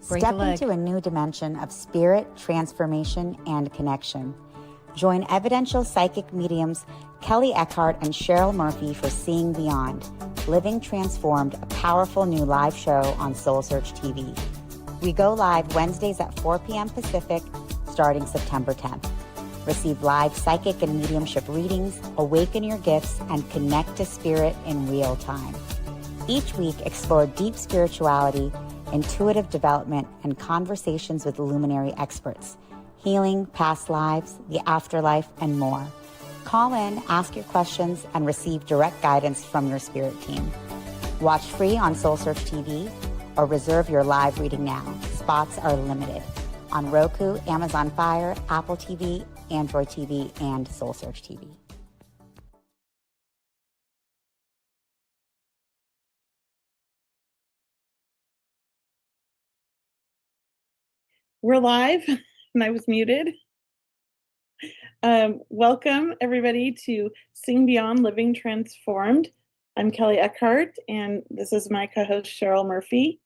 Break a Step leg. into a new dimension of spirit, transformation, and connection. Join evidential psychic mediums Kelly Eckhart and Cheryl Murphy for Seeing Beyond, Living Transformed, a powerful new live show on Soul Search TV. We go live Wednesdays at 4 p.m. Pacific, starting September 10th. Receive live psychic and mediumship readings, awaken your gifts, and connect to spirit in real time. Each week, explore deep spirituality, intuitive development, and conversations with luminary experts, healing, past lives, the afterlife, and more. Call in, ask your questions, and receive direct guidance from your spirit team. Watch free on Soul Search TV or reserve your live reading now. Spots are limited on Roku, Amazon Fire, Apple TV, Android TV, and Soul Search TV. We're live, and I was muted. Welcome, everybody, to Seeing Beyond, Living Transformed. I'm Kelly Eckhart, and this is my co-host, Cheryl Murphy.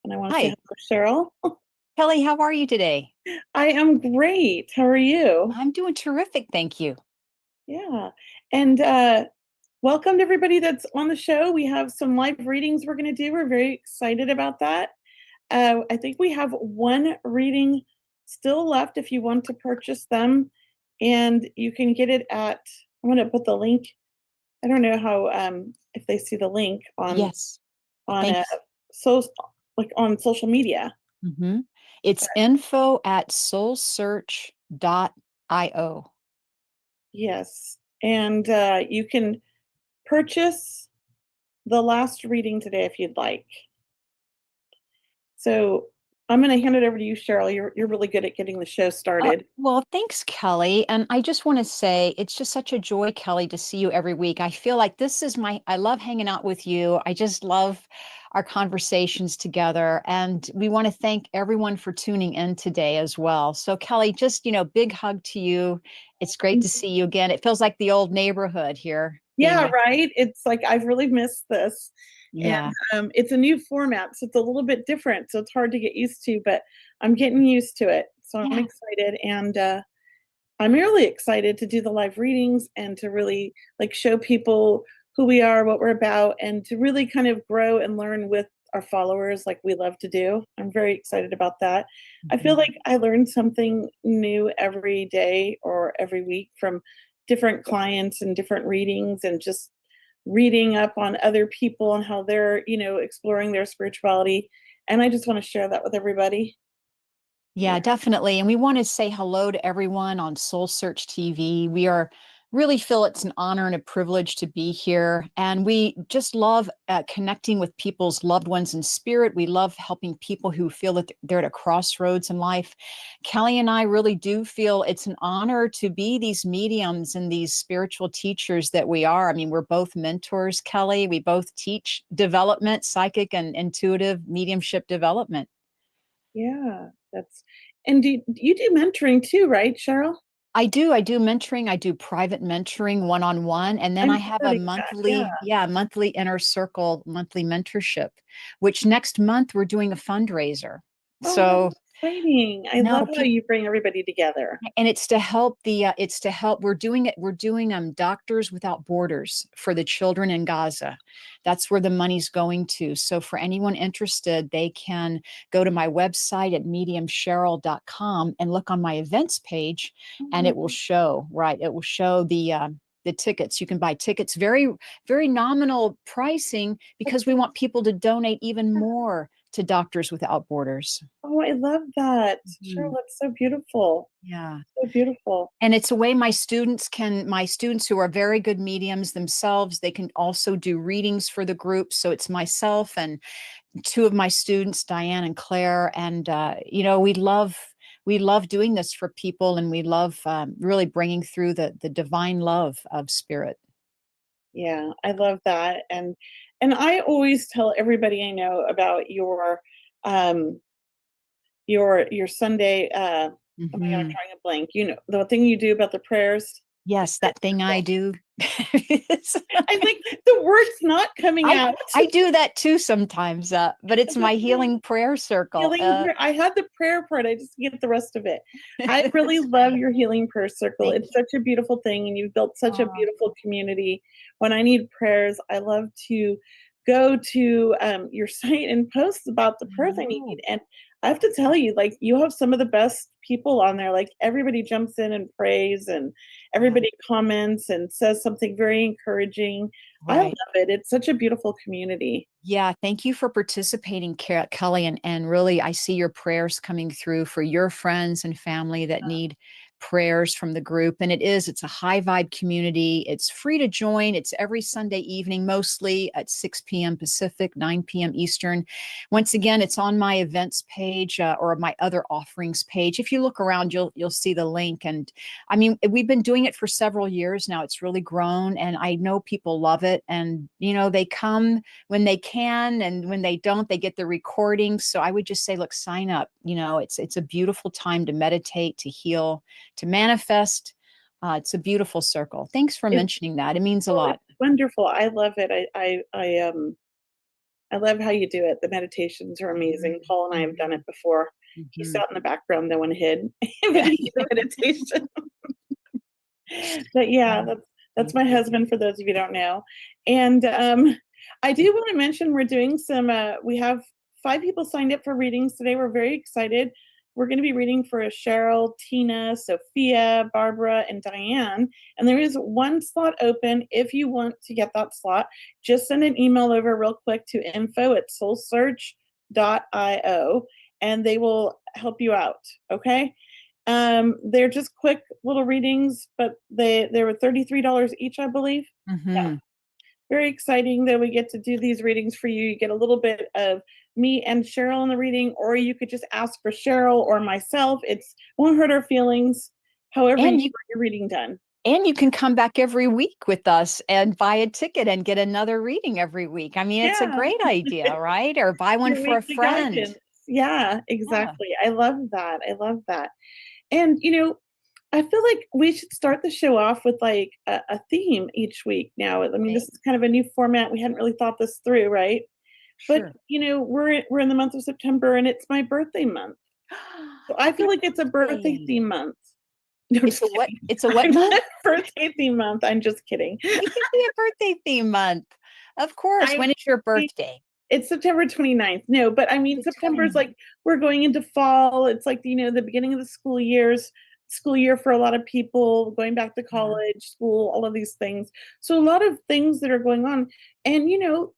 And I want to say hello, Cheryl. Kelly, how are you today? I am great. How are you? I'm doing terrific, thank you. Yeah. And welcome to everybody that's on the show. We have some live readings we're going to do. We're very excited about that. I think we have one reading still left if you want to purchase them. And you can get it at, I'm going to put the link. I don't know how, if they see the link on, Yes. on social media. Mm-hmm. It's info at soulsearch.io. Yes. And you can purchase the last reading today if you'd like. So I'm going to hand it over to you, Cheryl. You're really good at getting the show started. Well, thanks, Kelly. And I just want to say it's just such a joy, Kelly, to see you every week. I feel like this is I love hanging out with you. I just love our conversations together. And we want to thank everyone for tuning in today as well. So, Kelly, just, big hug to you. It's great to see you again. It feels like the old neighborhood here. Yeah, right. It's like I've really missed this. Yeah. And it's a new format, so it's a little bit different. So it's hard to get used to, but I'm getting used to it. So I'm excited. And I'm really excited to do the live readings and to really show people who we are, what we're about, and to really kind of grow and learn with our followers like we love to do. I'm very excited about that. Mm-hmm. I feel like I learn something new every day or every week from different clients and different readings, and just reading up on other people and how they're, exploring their spirituality. And I just want to share that with everybody. Yeah, definitely. And we want to say hello to everyone on Soul Search TV. We really feel it's an honor and a privilege to be here. And we just love connecting with people's loved ones in spirit. We love helping people who feel that they're at a crossroads in life. Kelly and I really do feel it's an honor to be these mediums and these spiritual teachers that we are. I mean, we're both mentors, Kelly. We both teach development, psychic and intuitive mediumship development. Yeah, and do you do mentoring too, right, Cheryl? I do mentoring. I do private mentoring one-on-one. And then I have a monthly inner circle, monthly mentorship, which next month we're doing a fundraiser. Oh, so exciting. I love how you bring everybody together. And it's to help we're doing Doctors Without Borders for the children in Gaza. That's where the money's going to. So for anyone interested, they can go to my website at mediumcheryl.com and look on my events page, and it will show, the tickets. You can buy tickets, very, very nominal pricing, because we want people to donate even more to Doctors Without Borders. Oh, I love that. Cheryl, that's so beautiful. Yeah. So beautiful. And it's a way my students who are very good mediums themselves, they can also do readings for the group. So it's myself and two of my students, Diane and Claire. And, we love doing this for people, and we love really bringing through the divine love of spirit. Yeah, I love that. And I always tell everybody I know about your Sunday, oh my God, I'm drawing a blank. The thing you do about the prayers. Yes, that thing I do. I think the word's not coming I out. I do that too sometimes, but it's my healing prayer circle. I had the prayer part. I just get the rest of it. I really love your healing prayer circle. Thank It's such a beautiful thing, and you've built such a you. beautiful community. When I need prayers, I love to go to your site and post about the I prayers I know. need. And I have to tell you, like, you have some of the best people on there. Like, everybody jumps in and prays, and Yeah, everybody comments and says something very encouraging. I love right. it. It's such a beautiful community. Yeah, thank you for participating, Kelly. And really, I see your prayers coming through for your friends and family that need prayers from the group. And it's a high vibe community. It's free to join. It's every Sunday evening, mostly at 6 p.m. Pacific, 9 p.m. Eastern. Once again, it's on my events page or my other offerings page. If you look around, you'll see the link. And I mean, we've been doing it for several years now. It's really grown, and I know people love it. And they come when they can, and when they don't, they get the recordings. So I would just say, look, sign up. It's a beautiful time to meditate, to heal, to manifest. It's a beautiful circle. Thanks for It's, mentioning that. It means a oh, it's lot. wonderful. I love it. I love how you do it. The meditations are amazing. Paul and I have done Mhm, it before. He mhm. sat in the background though and hid, but he did the meditation. But yeah, that's Thank my you. husband, for those of you who don't know. And I do want to mention we're doing some. We have 5 people signed up for readings today. We're very excited. We're going to be reading for Cheryl, Tina, Sophia, Barbara, and Diane. And there is one slot open. If you want to get that slot, just send an email over real quick to info@soulsearch.io, and they will help you out. Okay. They're just quick little readings, but they were $33 each, I believe. Yeah. Mhm. Very exciting that we get to do these readings for you. You get a little bit of me and Cheryl in the reading, or you could just ask for Cheryl or myself. It's won't hurt our feelings. However, you And you want your reading done. and you can come back every week with us and buy a ticket and get another reading every week. I mean, it's a Yeah. great idea, right? Or buy one Your for a weekly friend. guidance. Yeah, Yeah. exactly. I love that. I love that. And I feel like we should start the show off with like a theme each week now. I mean, this Okay. is kind of a new format. We hadn't really thought this through, right? But Sure. we're in the month of September, and it's my birthday month. So I feel Happy like it's a birthday birthday. theme month. No, It's just a what? kidding. It's a what I'm month? not birthday theme month. I'm just kidding. It can be a birthday theme month. Of course. I When is your birthday? It's September 29th. No, but I mean The September is 29th. like we're going into fall. It's like, the beginning of the school year for a lot of people, going back to Yeah. college, school, all of these things. So a lot of things that are going on. And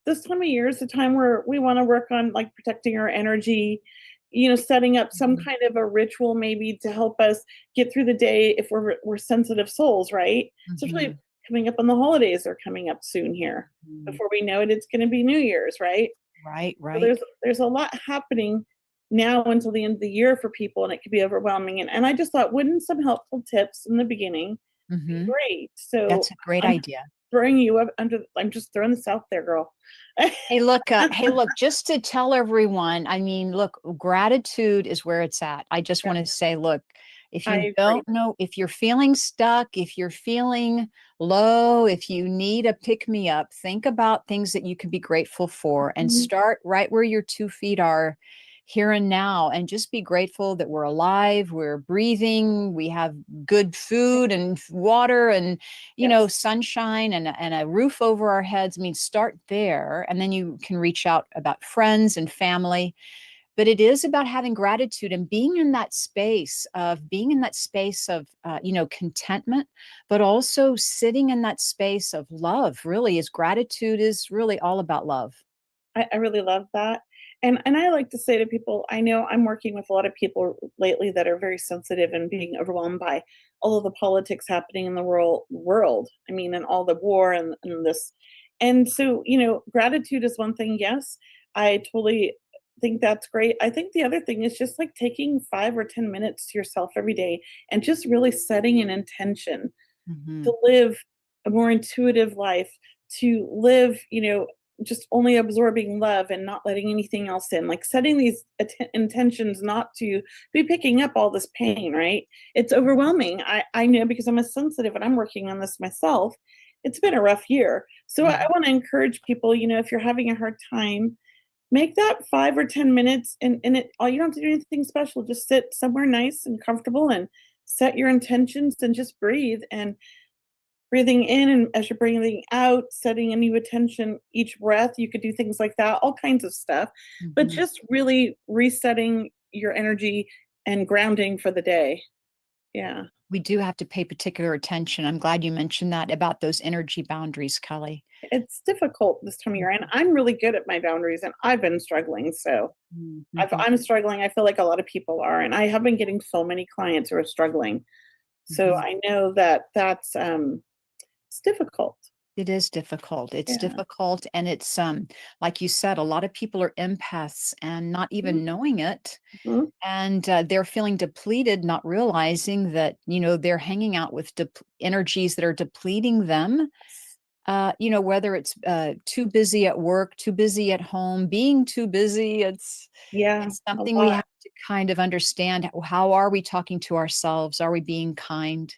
this time of year is the time where we want to work on like protecting our energy, setting up some Mhm, kind of a ritual maybe to help us get through the day if we're sensitive souls, right? Especially mhm, coming up on the holidays are coming up soon here. mhm. Before we know it, it's going to be New Year's, right? Right, So right. there's a lot happening now until the end of the year for people, and it can be overwhelming. And I just thought, wouldn't some helpful tips in the beginning be Mhm. great? So That's a great I'm idea. throwing you up under. I'm just throwing this out there, girl. Hey, look, just to tell everyone, I mean, look, gratitude is where it's at. I just Yeah, want to say, look, if I you agree. don't know, if you're feeling stuck, if you're feeling low, if you need a pick me up, think about things that you can be grateful for and Mhm. start right where your 2 feet are, here and now, and just be grateful that we're alive, we're breathing, we have good food and water and Yes, sunshine and a roof over our heads. I mean, start there, and then you can reach out about friends and family. But it is about having gratitude and being in that space of, contentment, but also sitting in that space of love. Really, is gratitude is really all about love. I really love that. And I like to say to people, I know I'm working with a lot of people lately that are very sensitive and being overwhelmed by all of the politics happening in the world. I mean, and all the war and this. And so, gratitude is one thing. Yes, I totally think that's great. I think the other thing is just like taking 5 or 10 minutes to yourself every day and just really setting an intention Mhm. to live a more intuitive life, to live, just only absorbing love and not letting anything else in, like setting these intentions not to be picking up all this pain, right? It's overwhelming. I know because I'm a sensitive and I'm working on this myself. It's been a rough year. So I want to encourage people, if you're having a hard time, make that 5 or 10 minutes, and it all, you don't have to do anything special. Just sit somewhere nice and comfortable and set your intentions and just breathe. And breathing in, and as you're breathing out, setting a new intention each breath. You could do things like that, all kinds of stuff, but just really resetting your energy and grounding for the day. Yeah. We do have to pay particular attention. I'm glad you mentioned that about those energy boundaries, Kelly. It's difficult this time of year, and I'm really good at my boundaries, and I've been struggling. So I'm struggling. I feel like a lot of people are, and I have been getting so many clients who are struggling. So I know that that's it's difficult. It is difficult. It's Yeah. difficult. And it's, like you said, a lot of people are empaths and not even knowing it. Mhm. And they're feeling depleted, not realizing that, they're hanging out with energies that are depleting them. Whether it's too busy at work, too busy at home, being too busy, Yeah, it's a something we lot. have to kind of understand. How are we talking to ourselves? Are we being kind?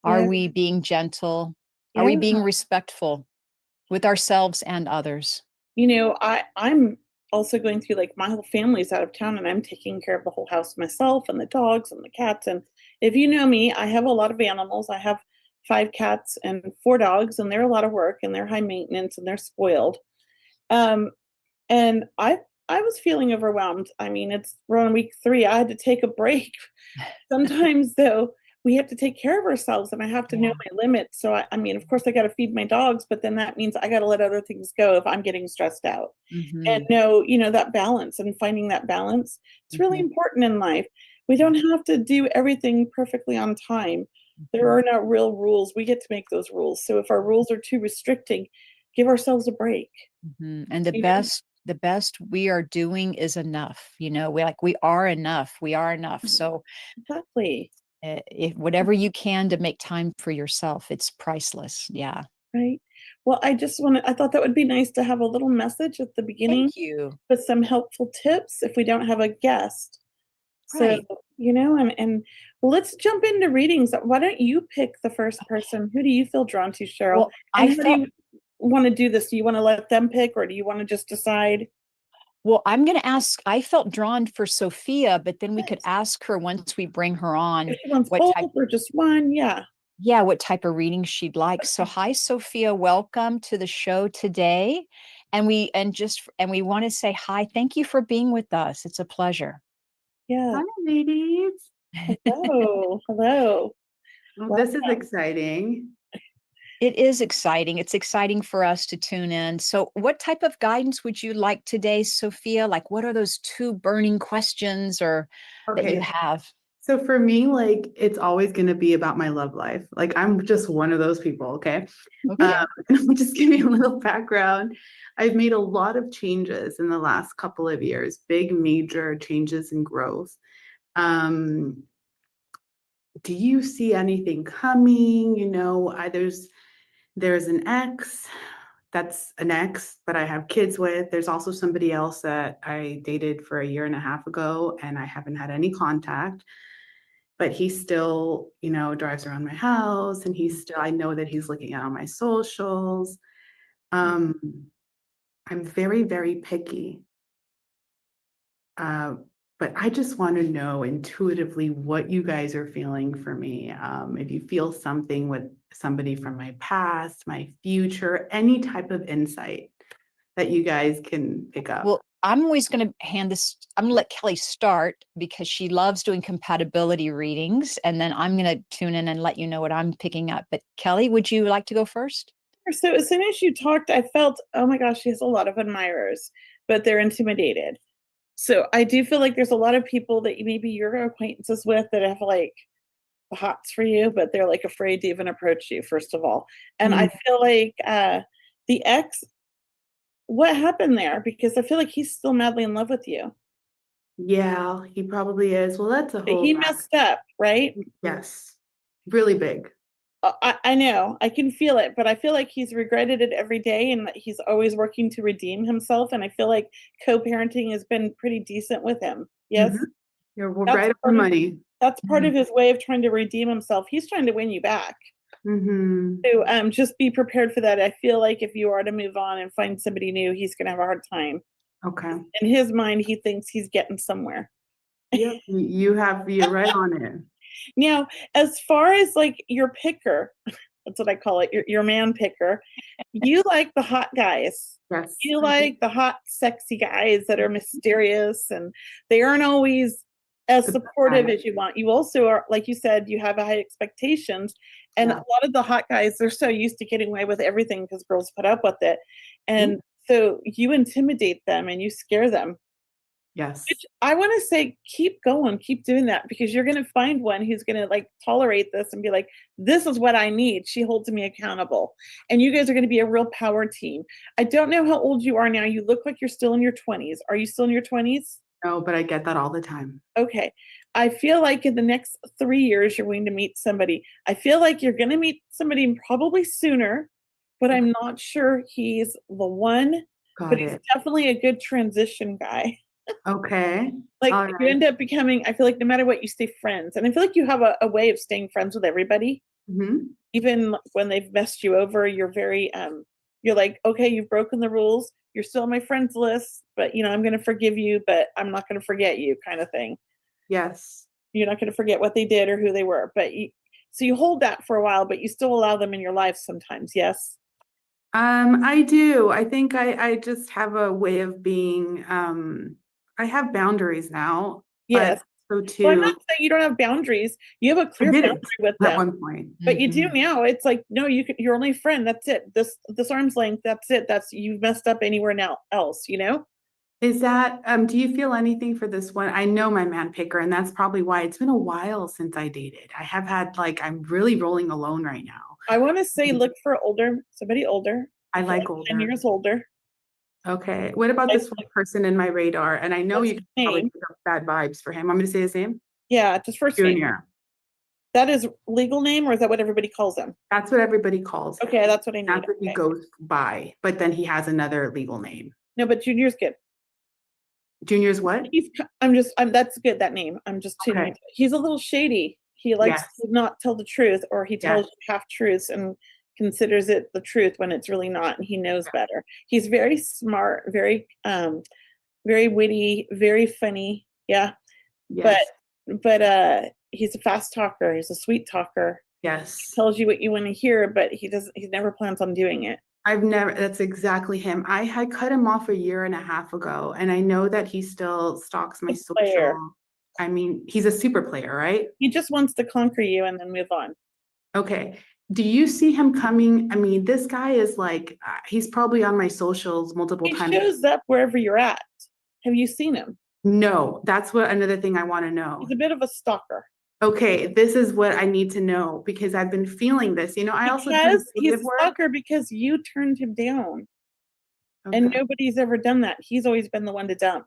Are Yeah, we being gentle? Are we yeah. being respectful with ourselves and others? I'm also going through, like, my whole family's out of town, and I'm taking care of the whole house myself and the dogs and the cats. And if you know me, I have a lot of animals. I have 5 cats and 4 dogs, and they're a lot of work, and they're high maintenance, and they're spoiled. Um, and I was feeling overwhelmed. I mean, we're on week 3. I had to take a break. Sometimes, though, we have to take care of ourselves, and I have to know Yeah. my limits. So I mean, of course, I got to feed my dogs, but then that means I got to let other things go if I'm getting stressed out. And Mhm, know, that balance, and finding that balance, it's really mhm, important in life. We don't have to do everything perfectly on time. There mhm, are no real rules. We get to make those rules. So if our rules are too restricting, give ourselves a break. mhm, and the You know? best we are doing is enough, we are enough, we are enough, so, Exactly. if whatever you can to make time for yourself, it's priceless, yeah. Right. Well, I thought that would be nice to have a little message at the beginning Thank you. with some helpful tips if we don't have a guest. So, Right. and well, let's jump into readings. Why don't you pick the first person? Who do you feel drawn to, Cheryl? Well, And I how do felt you want to do this? Do you want to let them pick, or do you want to just decide? well, I'm gonna ask I felt drawn for Sophia, but then we could Yes. ask her once we bring her on If she wants what both type or just one, yeah. yeah, what type of reading she'd like. So hi, Sophia, welcome to the show today. And we want to say hi. Thank you for being with us. It's a pleasure. Yeah. Hi, ladies. Hello. Hello. Well, this is Welcome. exciting. It is exciting. It's exciting for us to tune in. So, what type of guidance would you like today, Sophia? Like, what are those 2 burning questions or that you Okay. have? So for me, like, it's always going to be about my love life. Like, I'm just one of those people. Okay. Okay. I'll just give you a little background. I've made a lot of changes in the last couple of years, big, major changes in growth. Um, do you see anything coming? There's an ex that's an ex that I have kids with. There's also somebody else that I dated for a year and a half ago, and I haven't had any contact. But he still, drives around my house, and I know that he's looking at all my socials. Um, I'm very, very picky. Uh, but I just want to know intuitively what you guys are feeling for me. If you feel something with somebody from my past, my future, any type of insight that you guys can pick up. Well, I'm always going to I'm going to let Kelly start because she loves doing compatibility readings. And then I'm going to tune in and let you know what I'm picking up. But Kelly, would you like to go first? So as soon as you talked, I felt, oh my gosh, she has a lot of admirers, but they're intimidated. So I do feel like there's a lot of people that maybe you're acquaintances with that have, like, the hots for you, but they're, like, afraid to even approach you, first of all. And I feel like the ex, what happened there? Because I feel like he's still madly in love with you. Yeah, he probably is. Well, that's a But whole he back. messed up, right? Yes, really big. I know, I can feel it, but I feel like he's regretted it every day and that he's always working to redeem himself. And I feel like co-parenting has been pretty decent with him. Yes. Mhm. We're That's right on the part of, money. that's part of Mhm. his way of trying to redeem himself. He's trying to win you back. Mhm. So just be prepared for that. I feel like if you are to move on and find somebody new, he's going to have a hard time. Okay. In his mind, he thinks he's getting somewhere. Yep. You're right on it. Now, as far as like your picker, that's what I call it, your man picker, you like the hot guys. Yes. You like the hot, sexy guys that are mysterious and they aren't always as The supportive bad. as you want. You also are, like you said, you have high expectations. And Yeah. a lot of the hot guys, they're so used to getting away with everything because girls put up with it. And so you intimidate them and you scare them. Yes. Which I want to say, keep going, keep doing that because you're going to find one who's going to like tolerate this and be like, this is what I need. She holds me accountable. And you guys are going to be a real power team. I don't know how old you are now. You look like you're still in your 20s. Are you still in your 20s? No, but I get that all the time. Okay. I feel like in the next 3 years, you're going to meet somebody. I feel like you're going to meet somebody probably sooner, but I'm not sure he's the one. But Got he's it. definitely a good transition guy. Okay. Like All you right. end up becoming, I feel like no matter what, you stay friends. And I feel like you have a way of staying friends with everybody. Mhm. Even when they've messed you over, you're very you're like, okay, you've broken the rules. You're still on my friends list, but I'm gonna forgive you, but I'm not gonna forget you, kind of thing. Yes. You're not gonna forget what they did or who they were. But so you hold that for a while, but you still allow them in your life sometimes, yes? I do. I think I just have a way of being, I have boundaries now, but Yes. so Well, I'm not too, saying you don't have boundaries. You have a I clear boundary didn't with at them. one point. But you do Mhm. now. It's like, no, you're only a friend. That's it. This arm's length. That's it. That's you've messed up anywhere now else. Is that, do you feel anything for this one? I know my man picker, and that's probably why it's been a while since I dated. I have had I'm really rolling alone right now. I want to say look for somebody older. I Like like 10 older. years older. Okay. What about Like, this one person in my radar? And I know what's you his can probably name? pick up bad vibes for him. I'm going to say his name. Yeah, just first name. Junior. That is legal name, or is that what everybody calls him? That's what everybody calls him. Okay, that's what I need. That's what he Okay. goes by, but then he has another legal name. No, but Junior's good. Junior's what? That's good, that name. I'm just tuning Okay. into it. He's a little shady. He likes Yes. to not tell the truth, or he tells Yes. you half truths and considers it the truth when it's really not, and he knows better. He's very smart, very witty, very funny. Yeah. But Yes. he's a fast talker, he's a sweet talker. Yes. Tells you what you want to hear, but he never plans on doing it. That's exactly him. I had cut him off a year and a half ago, and I know that he still stalks my Good player. social. I mean, he's a super player, right? He just wants to conquer you and then move on. Okay. Do you see him coming? I mean, this guy is he's probably on my socials multiple He times. shows up wherever you're at. Have you seen him? No, that's another thing I want to know. He's a bit of a stalker. Okay, this is what I need to know because I've been feeling this. I also do He's a creative work. stalker because you turned him down. And Okay. nobody's ever done that. He's always been the one to dump.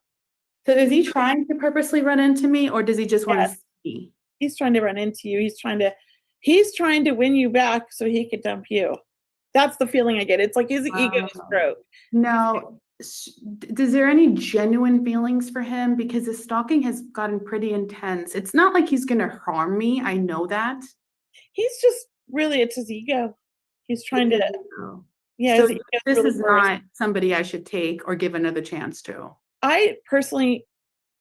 So is he trying to purposely run into me, or does he just want to Yes. see? He's trying to run into you. He's trying to win you back so he could dump you. That's the feeling I get. It's like his ego is Wow. broke. Now, is there any genuine feelings for him? Because the stalking has gotten pretty intense. It's not like he's going to harm me. I know that. He's just really, it's his ego. He's trying to, yeah. So His ego's this really is burst. not somebody I should take or give another chance to. I personally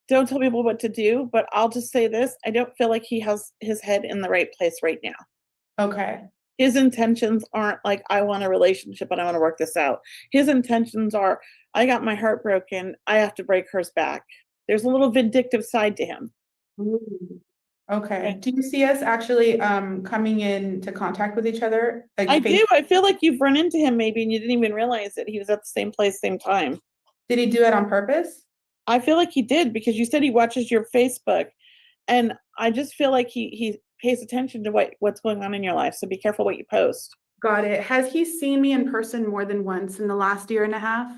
don't tell people what to do, but I'll just say this. I don't feel like he has his head in the right place right now. Okay. His intentions aren't like, I want a relationship and I want to work this out. His intentions are, I got my heart broken. I have to break hers back. There's a little vindictive side to him. Ooh. Okay. Do you see us actually coming into contact with each other? I do. I feel like you've run into him maybe and you didn't even realize it. He was at the same place, same time. Did he do it on purpose? I feel like he did because you said he watches your Facebook. And I just feel like he pays attention to what's going on in your life. So be careful what you post. Got it. Has he seen me in person more than once in the last year and a half?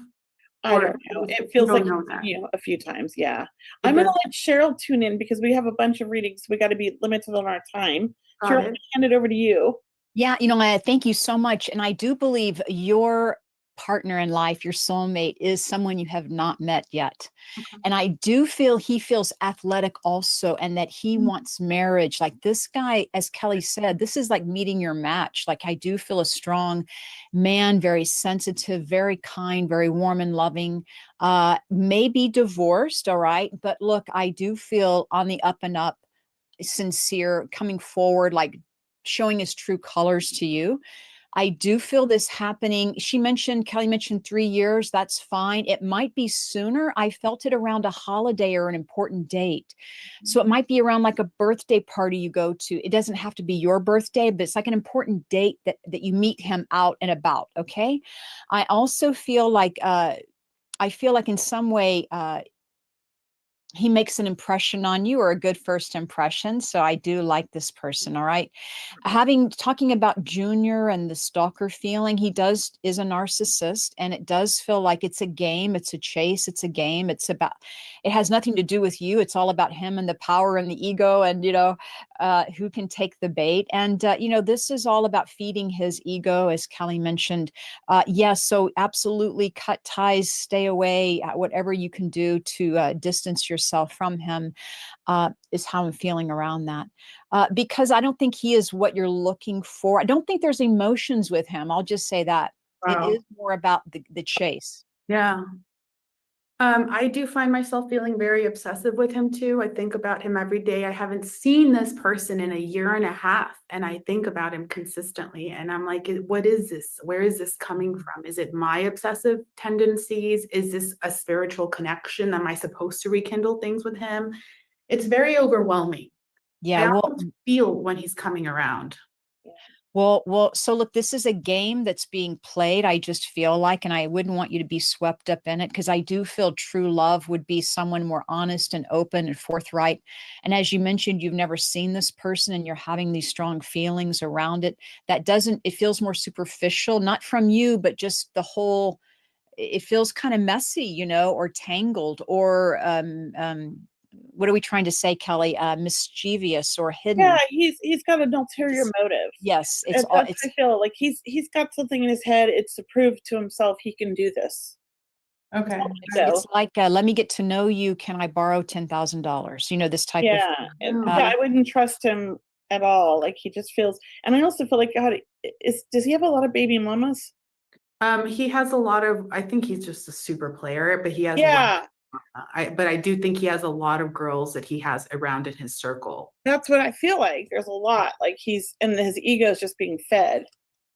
I don't know. It feels like a few times. Yeah. I'm going to let Cheryl tune in because we have a bunch of readings. So we got to be limited on our time. Cheryl, I'm going to hand it over to you. Yeah, I thank you so much. And I do believe your partner in life, your soulmate, is someone you have not met yet. Okay. And I do feel he feels athletic also, and that he wants marriage. Like this guy, as Kelly said, this is like meeting your match. Like I do feel a strong man, very sensitive, very kind, very warm and loving, maybe divorced. All right. But look, I do feel on the up and up, sincere, coming forward, like showing his true colors to you. I do feel this happening. Kelly mentioned 3 years. That's fine. It might be sooner. I felt it around a holiday or an important date. So it might be around like a birthday party you go to. It doesn't have to be your birthday, but it's like an important date that you meet him out and about. Okay. I also feel like, in some way, he makes an impression on you, or a good first impression. So I do like this person. All right. Talking about Junior and the stalker feeling, is a narcissist, and it does feel like it's a game. It's a chase. It's a game. It has nothing to do with you. It's all about him and the power and the ego, and, who can take the bait. And, this is all about feeding his ego, as Kelly mentioned. Yes. So absolutely cut ties, stay away, whatever you can do to distance yourself from him, is how I'm feeling around that. Because I don't think he is what you're looking for. I don't think there's emotions with him. I'll just say that. It Wow. is more about the chase. Yeah. I do find myself feeling very obsessive with him too. I think about him every day. I haven't seen this person in a year and a half, and I think about him consistently. And I'm like, what is this? Where is this coming from? Is it my obsessive tendencies? Is this a spiritual connection? Am I supposed to rekindle things with him? It's very overwhelming. Yeah. I Well, almost feel when he's coming around. Well, so look, this is a game that's being played, I just feel like, and I wouldn't want you to be swept up in it, because I do feel true love would be someone more honest and open and forthright. And as you mentioned, you've never seen this person and you're having these strong feelings around it. It feels more superficial, not from you, but just it feels kind of messy, or tangled, or what are we trying to say, Kelly? Mischievous or hidden. Yeah, he's got an ulterior motive. Yes, That's I feel like he's got something in his head. It's to prove to himself he can do this. Okay. So it's like, let me get to know you. Can I borrow $10,000? This type of yeah, thing. yeah, I wouldn't trust him at all. Like he just feels, and I also feel like God does he have a lot of baby mamas? He has a lot of, I think he's just a super player, but he has Yeah, but I do think he has a lot of girls that he has around in his circle. that's what I feel like. There's a lot. Like his ego is just being fed.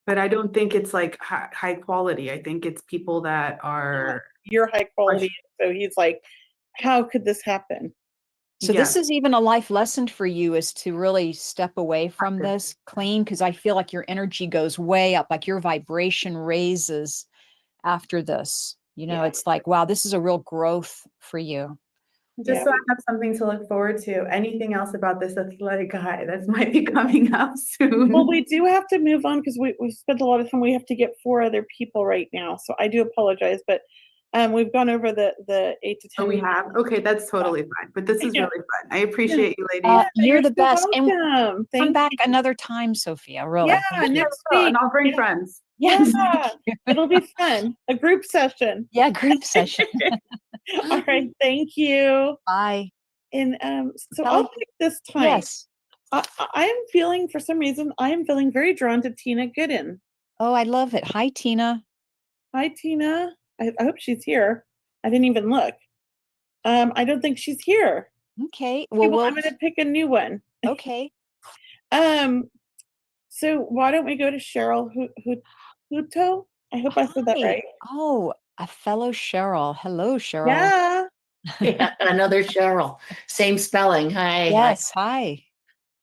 But I don't think it's like high quality. I think it's people that are You're high quality. So he's like, how could this happen? So Yes. this is even a life lesson for you, is to really step away from this clean, because I feel like your energy goes way up, like your vibration raises after this. Yeah. It's like, wow, this is a real growth for you. Just so I have something to look forward to. Anything else about this athletic guy that might be coming up soon? Well, we do have to move on because we've spent a lot of time. We have to get 4 other people right now. So I do apologize, but we've gone over the 8 to 10. Oh, we have? Okay, that's totally fine. But this is really fun. I appreciate you, ladies. You're the so best. And welcome. come back you. another time, Sophia, really. Yeah, Thank you. next week. And I'll bring friends. Yes. Yeah, it'll be fun. A group session. Yeah, group session. All right, thank you. Bye. And so Bye. I'll pick this time. Yes. I am feeling, for some reason, I am feeling very drawn to Tina Gooden. Oh, I love it. Hi, Tina. Hi, Tina. I hope she's here. I didn't even look. I don't think she's here. Okay. Well, Well, I'm going to pick a new one. okay. So why don't we go to Cheryl Huto? I hope I said that Hi. right. Oh, a fellow Cheryl. Hello, Cheryl. Yeah. Yeah, another Cheryl. Same spelling. Hi. Yes. Hi.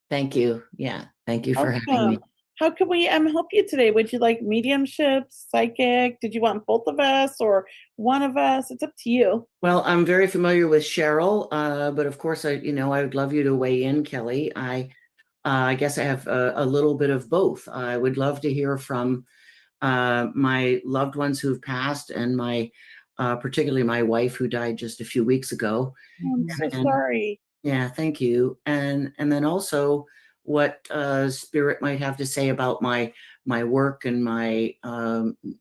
Thank you. Yeah. Thank you for having me. Awesome. How can we help you today? Would you like mediumship, psychic? Did you want both of us or one of us? It's up to you. Well, I'm very familiar with Cheryl, but of course, I would love you to weigh in, Kelly. I guess I have a little bit of both. I would love to hear from my loved ones who've passed, and particularly my wife, who died just a few weeks ago. I'm so sorry. Yeah, thank you. And then also what spirit might have to say about my work and my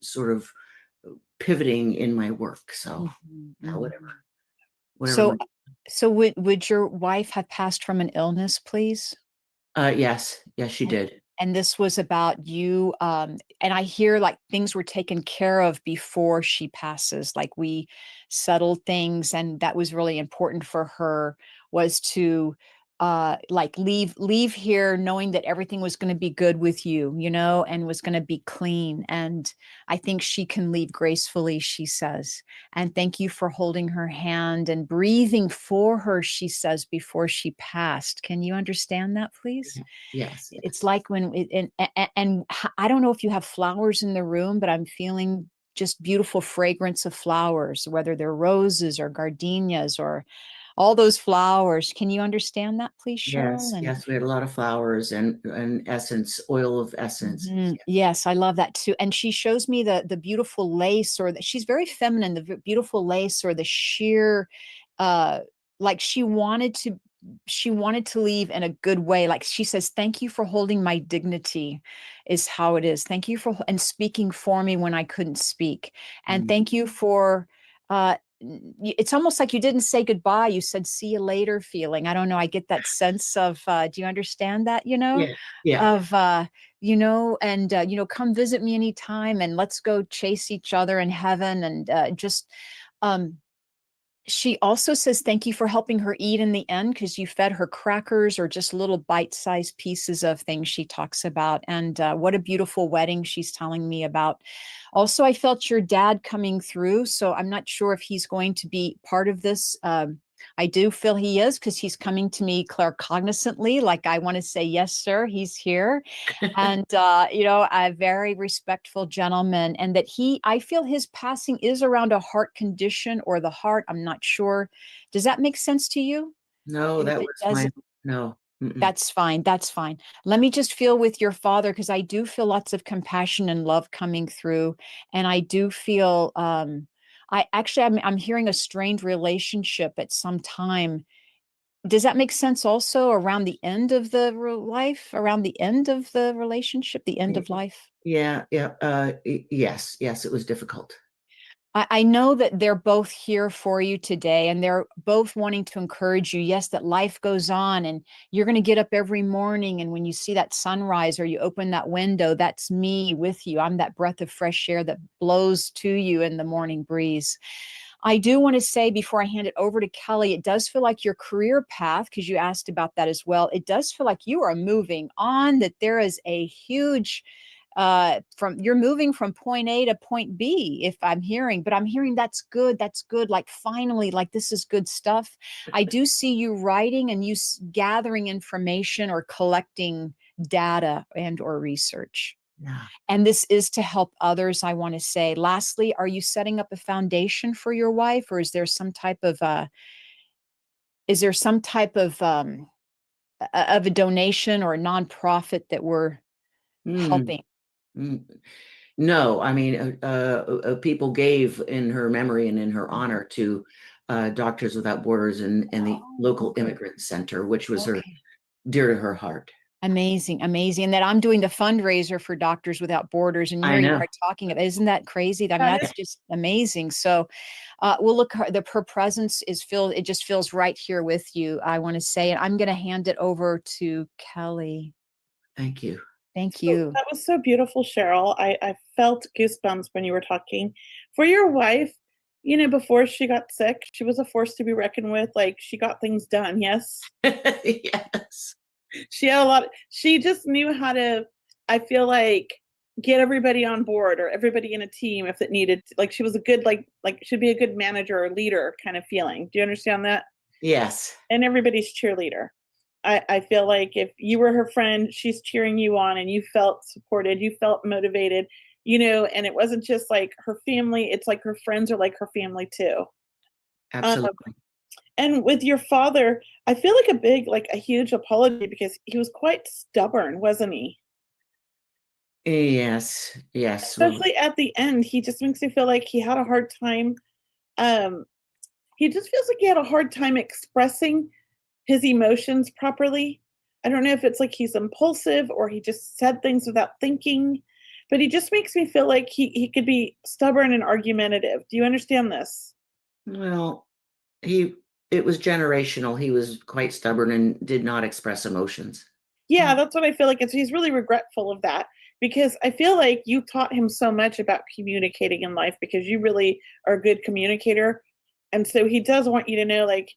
sort of pivoting in my work. So whatever. So, would your wife have passed from an illness, please? Yes, she did. And this was about you, and I hear like things were taken care of before she passes, like we settled things, and that was really important for her, was to like leave here knowing that everything was going to be good with you, and was going to be clean. And I think she can leave gracefully, she says. And thank you for holding her hand and breathing for her, she says, before she passed. Can you understand that, please? Yes. It's like when and I don't know if you have flowers in the room, but I'm feeling just beautiful fragrance of flowers, whether they're roses or gardenias or all those flowers. Can you understand that, please, Cheryl? Yes, we had a lot of flowers and essence, oil of essence. Yes, I love that too. And she shows me the beautiful lace, or she's very feminine, the beautiful lace or the sheer, like she wanted to leave in a good way. Like she says, thank you for holding my dignity, is how it is. Thank you for and speaking for me when I couldn't speak. And thank you for it's almost like you didn't say goodbye. You said, see you later feeling. I don't know. I get that sense of, do you understand that, of, and, come visit me anytime and let's go chase each other in heaven. And um, she also says, thank you for helping her eat in the end, because you fed her crackers or just little bite-sized pieces of things she talks about. And what a beautiful wedding she's telling me about. Also, I felt your dad coming through, so I'm not sure if he's going to be part of this. I do feel he is, because he's coming to me claircognizantly, like I want to say, yes, sir, he's here. And, a very respectful gentleman, and that I feel his passing is around a heart condition or the heart. I'm not sure. Does that make sense to you? No, If that it was doesn't, no. that's fine. That's fine. Let me just feel with your father, because I do feel lots of compassion and love coming through. And I do feel, I'm hearing a strained relationship at some time. Does that make sense also around the end of the life, around the end of the relationship, the end of life? Yeah. Yes, it was difficult. I know that they're both here for you today, and they're both wanting to encourage you. Yes, that life goes on and you're going to get up every morning. And when you see that sunrise or you open that window, that's me with you. I'm that breath of fresh air that blows to you in the morning breeze. I do want to say before I hand it over to Kelly, it does feel like your career path, because you asked about that as well. It does feel like you are moving on, that there is a huge you're moving from point A to point B, if I'm hearing, but I'm hearing that's good. That's good. Like finally, like this is good stuff. I do see you writing and you gathering information or collecting data and or research. Yeah. And this is to help others, I want to say. Lastly, are you setting up a foundation for your wife, or is there some type of a donation or a nonprofit that we're helping? No, I mean, people gave in her memory and in her honor to Doctors Without Borders and the local immigrant center, which was her dear to her heart. Amazing. And that I'm doing the fundraiser for Doctors Without Borders, and here you are talking about, isn't that crazy? I mean, that's just amazing. So we'll look, her presence it just feels right here with you, I want to say. And I'm going to hand it over to Kelly. Thank you. Thank you. That was so beautiful, Cheryl. I felt goosebumps when you were talking. For your wife, before she got sick, she was a force to be reckoned with. Like, she got things done. Yes. Yes. She just knew how to, I feel like, get everybody on board or everybody in a team if it needed. Like, she was a good, like should be a good manager or leader kind of feeling. Do you understand that? Yes. And everybody's cheerleader. I feel like if you were her friend, she's cheering you on and you felt supported, you felt motivated, and it wasn't just like her family, it's like her friends are like her family too. Absolutely. And with your father, I feel like a huge apology, because he was quite stubborn, wasn't he? Yes. Especially at the end, he just makes me feel like he had a hard time. He just feels like he had a hard time expressing his emotions properly. I don't know if it's like he's impulsive or he just said things without thinking, but he just makes me feel like he could be stubborn and argumentative. Do you understand this? Well, it was generational. He was quite stubborn and did not express emotions. Yeah, that's what I feel like. He's really regretful of that because I feel like you taught him so much about communicating in life because you really are a good communicator. And so he does want you to know, like,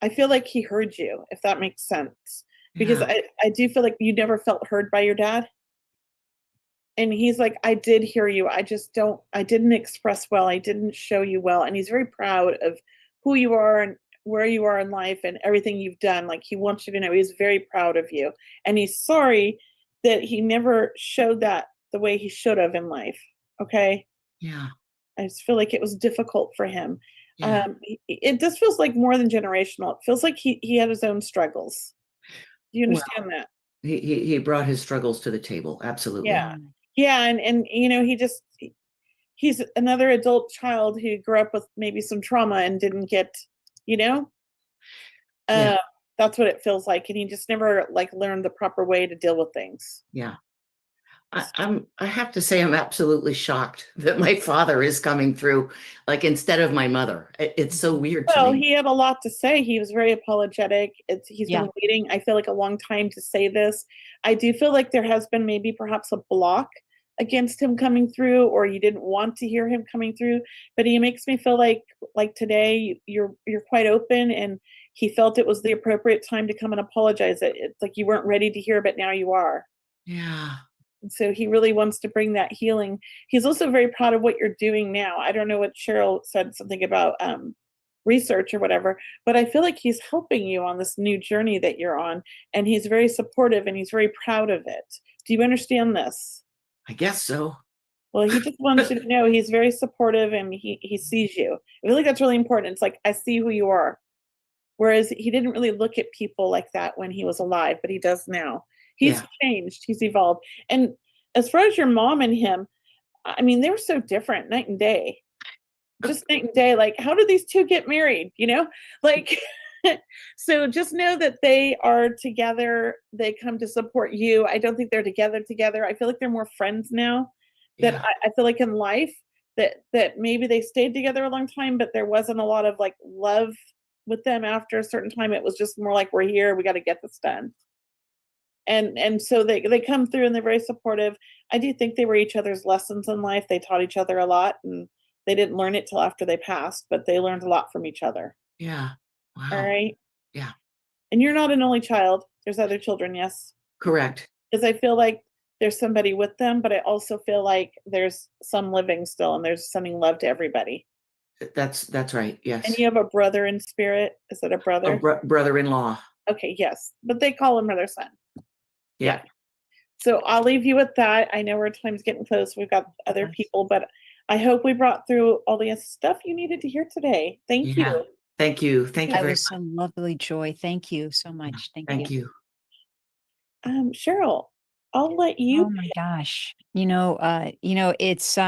I feel like he heard you, if that makes sense. Because Yeah. I do feel like you never felt heard by your dad. And he's like, I did hear you. I didn't express well. I didn't show you well. And he's very proud of who you are and where you are in life and everything you've done. Like he wants you to know he's very proud of you. And he's sorry that he never showed that the way he should have in life. Okay. Yeah. I just feel like it was difficult for him. Yeah. It just feels like more than generational. It feels like he had his own struggles. Do you Well, understand that? he brought his struggles to the table. Absolutely. Yeah. Yeah. And you know, he's another adult child who grew up with maybe some trauma and didn't get, you know, Yeah. uh, that's what it feels like. And he just never like learned the proper way to deal with things. Yeah. I have to say I'm absolutely shocked that my father is coming through like instead of my mother. It's so weird to Well, me. he had a lot to say. He was very apologetic. He's Yeah. been waiting, I feel like, a long time to say this. I do feel like there has been maybe perhaps a block against him coming through, or you didn't want to hear him coming through. But he makes me feel like today you're quite open, and he felt it was the appropriate time to come and apologize. It's like you weren't ready to hear, but now you are. Yeah. And so he really wants to bring that healing. He's also very proud of what you're doing now. I don't know what Cheryl said something about research or whatever, but I feel like he's helping you on this new journey that you're on, and he's very supportive and he's very proud of it. Do you understand this? I guess so. Well, he just wants you to know he's very supportive and he sees you. I feel like that's really important. It's like, I see who you are. Whereas he didn't really look at people like that when he was alive, but he does now. He's Yeah. changed, he's evolved. And as far as your mom and him, I mean, they were so different, night and day. Just night and day. Like, how did these two get married? You know, like, so just know that they are together. They come to support you. I don't think they're together. I feel like they're more friends now. That Yeah. I feel like in life that maybe they stayed together a long time, but there wasn't a lot of like love with them after a certain time. It was just more like, we're here, we got to get this done. And so they come through and they're very supportive. I do think they were each other's lessons in life. They taught each other a lot, and they didn't learn it till after they passed, but they learned a lot from each other. Yeah. All Wow. right. Yeah. And you're not an only child. There's other children, yes. Correct. Because I feel like there's somebody with them, but I also feel like there's some living still and there's sending love to everybody. That's right. Yes. And you have a brother in spirit. Is it a A brother? brother-in-law. Okay, yes. But they call him their son. Yeah. So I'll leave you with that. I know our time's getting close. We've got other Yes. people, but I hope we brought through all the stuff you needed to hear today. Thank Yeah. you. Thank you. Thank you That very was much. so lovely, Joy. Thank you so much. Thank you. Cheryl, I'll let Oh you. my gosh. It's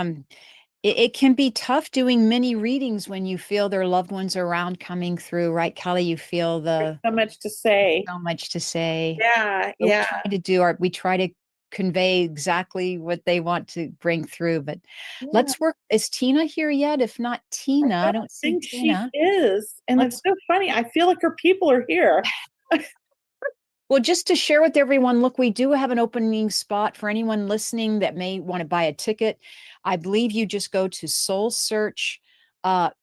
it can be tough doing many readings when you feel their loved ones around coming through, right, Kelly? You feel There's so much to say. so much to say. Yeah, So yeah. we try to convey exactly what they want to bring through, but Yeah. let's work. Is Tina here yet? If not Tina, I don't see think Tina. she is. And it's so funny. I feel like her people are here. Well, just to share with everyone, look, we do have an opening spot for anyone listening that may want to buy a ticket. I believe you just go to Soul Search.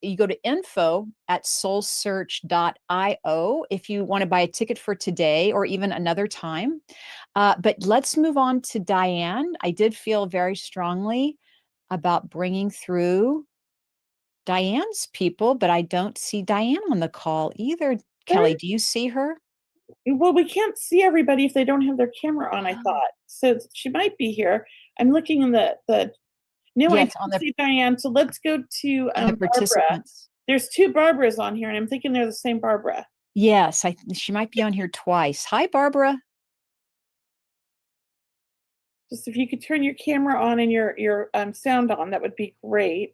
You go to info at soulsearch.io if you want to buy a ticket for today or even another time. But let's move on to Diane. I did feel very strongly about bringing through Diane's people, but I don't see Diane on the call either. Kelly, do you see her? Well, we can't see everybody if they don't have their camera on, I thought. So she might be here. I'm looking in the no, I Yes, on don't the see Diane. So let's go to Barbara. participants. There's two Barbaras on here, and I'm thinking they're the same Barbara. Yes, she might be on here twice. Hi, Barbara. Just if you could turn your camera on and your sound on, that would be great.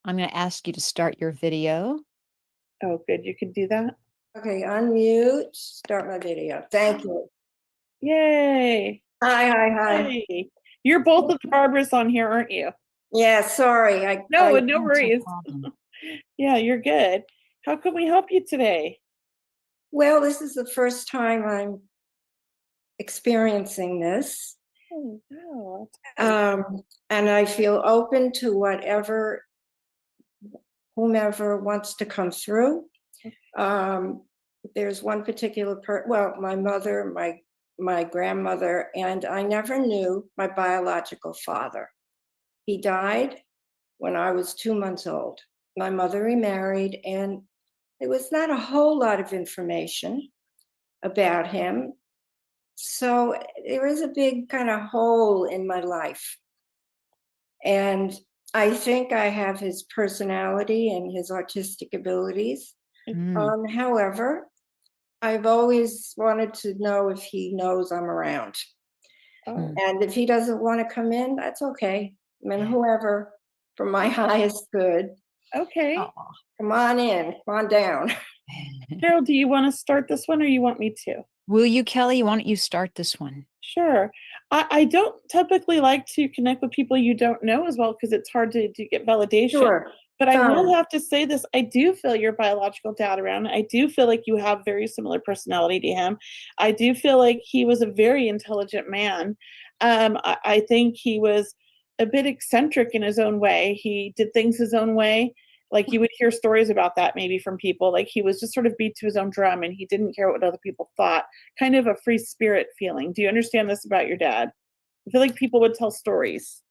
I'm going to ask you to start your video. Oh, good. You can do that. Okay, unmute, start my video. Thank you. Yay. Hi. Hey. You're both of the Barbaras on here, aren't you? Yeah, sorry. No, no That's no worries. problem. Yeah, you're good. How can we help you today? Well, this is the first time I'm experiencing this. Oh, wow. That's great. And I feel open to whomever wants to come through. There's one particular my mother, my grandmother, and I never knew my biological father. He died when I was 2 months old. My mother remarried, and there was not a whole lot of information about him. So there is a big kind of hole in my life. And I think I have his personality and his artistic abilities. However, I've always wanted to know if he knows I'm around. Oh, And if he doesn't want to come in, that's okay. I mean, whoever, for my highest good, okay. Aw. come on in, come on down. Cheryl, do you want to start this one or you want me to? Will you, Kelly? Why don't you start this one? Sure. I don't typically like to connect with people you don't know as well because it's hard to get validation. Sure. But I will Fine. have to say this. I do feel your biological dad around. I do feel like you have very similar personality to him. I do feel like he was a very intelligent man. I think he was a bit eccentric in his own way. He did things his own way. Like you would hear stories about that maybe from people. Like he was just sort of beat to his own drum and he didn't care what other people thought. Kind of a free spirit feeling. Do you understand this about your dad? I feel like people would tell stories.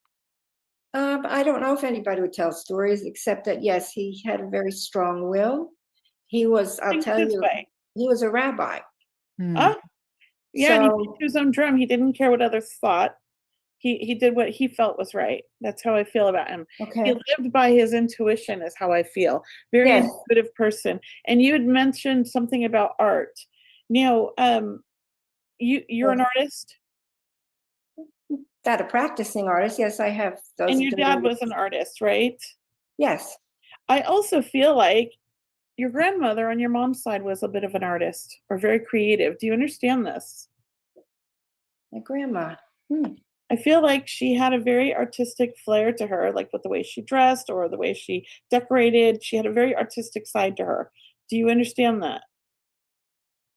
I don't know if anybody would tell stories, except that, yes, he had a very strong will. He was, I'll Think tell his you, way. he was a rabbi. Oh, yeah, and he beat So, to his own drum. He didn't care what others thought. He did what he felt was right. That's how I feel about him. He okay. lived by his intuition is how I feel. Very Yes. intuitive person. And you had mentioned something about art. Now, you're an artist? Not a practicing artist. Yes, I have those. And your dad was an artist, right? Yes. I also feel like your grandmother on your mom's side was a bit of an artist or very creative. Do you understand this? My grandma. I feel like she had a very artistic flair to her, like with the way she dressed or the way she decorated. She had a very artistic side to her. Do you understand that?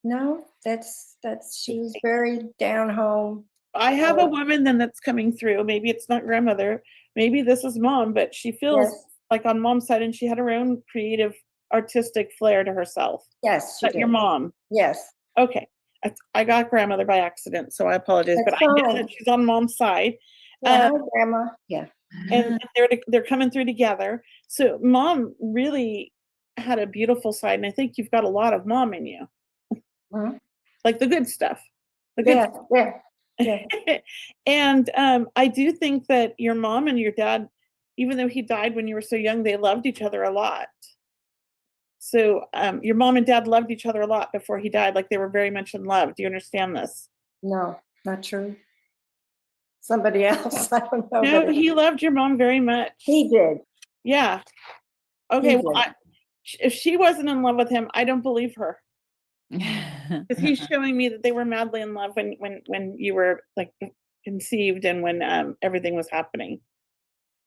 No, she was very down home. I have a woman then that's coming through. Maybe it's not grandmother. Maybe this is mom, but she feels Yes. like on mom's side and she had her own creative, artistic flair to herself. Yes, she But your did. mom. Yes. Okay. I got grandmother by accident, so I apologize. That's But I know fine. that she's on mom's side. Yeah, hi, grandma. Yeah. And they're coming through together. So mom really had a beautiful side, and I think you've got a lot of mom in you, Mhm. like the good stuff. The good Yeah, stuff. yeah. Yeah. And I do think that your mom and your dad, even though he died when you were so young, they loved each other a lot. So your mom and dad loved each other a lot before he died, like they were very much in love. Do you understand this? No, not true. Somebody else. I don't know. No, but he loved your mom very much. he did. Yeah. Okay. Well, if she wasn't in love with him, I don't believe her. Because he's showing me that they were madly in love when you were like conceived and when everything was happening.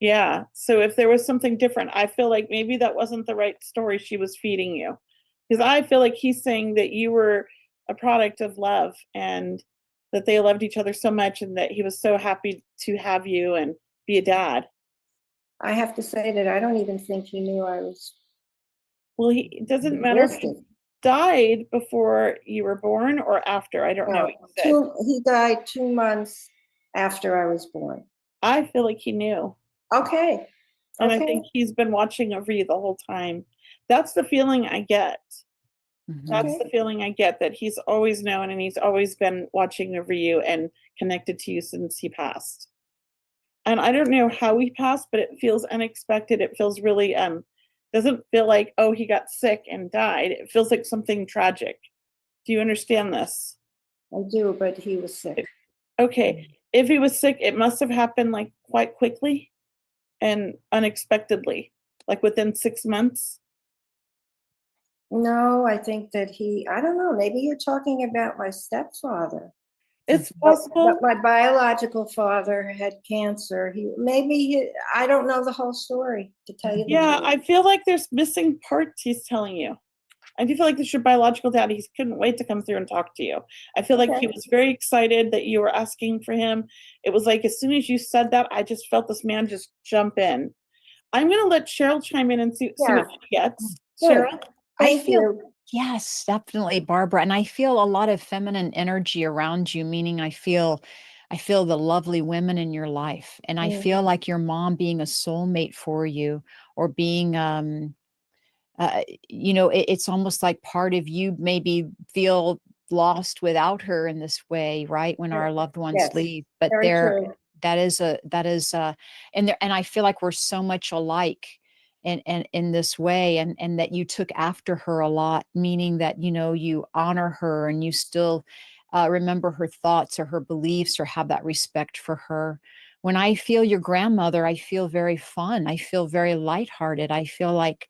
Yeah. So if there was something different, I feel like maybe that wasn't the right story she was feeding you. Because I feel like he's saying that you were a product of love and that they loved each other so much and that he was so happy to have you and be a dad. I have to say that I don't even think he knew I was. Well, it doesn't matter if he died before you were born or after. I don't know. He died 2 months after I was born. I feel like he knew. Okay. And I think he's been watching over you the whole time. That's the feeling I get. That's the feeling I get, that he's always known and he's always been watching over you and connected to you since he passed. And I don't know how he passed, but it feels unexpected. It feels really, doesn't feel like, oh, he got sick and died. It feels like something tragic. Do you understand this? I do, but he was sick. Okay. If he was sick, it must have happened like quite quickly and unexpectedly, like within 6 months. No, I think that I don't know, maybe you're talking about my stepfather. It's But possible. my biological father had cancer. I don't know the whole story, to tell you the Yeah, truth. I feel like there's missing parts he's telling you. I do feel like this your biological dad. He couldn't wait to come through and talk to you. I feel like he Okay. was very excited that you were asking for him. It was like as soon as you said that, I just felt this man just jump in. I'm gonna let Cheryl chime in and see Yeah, what she gets. good. Cheryl? I Thank feel, you. yes, definitely, Barbara. And I feel a lot of feminine energy around you, meaning I feel the lovely women in your life. And I Mm, feel like your mom being a soulmate for you, or being it's almost like part of you maybe feel lost without her in this way, right? When yeah, our loved ones yes, leave. But very true. that is and I feel like we're so much alike in this way, and that you took after her a lot, meaning that you honor her, and you still remember her thoughts or her beliefs, or have that respect for her. When I feel your grandmother, I feel very fun. I feel very lighthearted. I feel like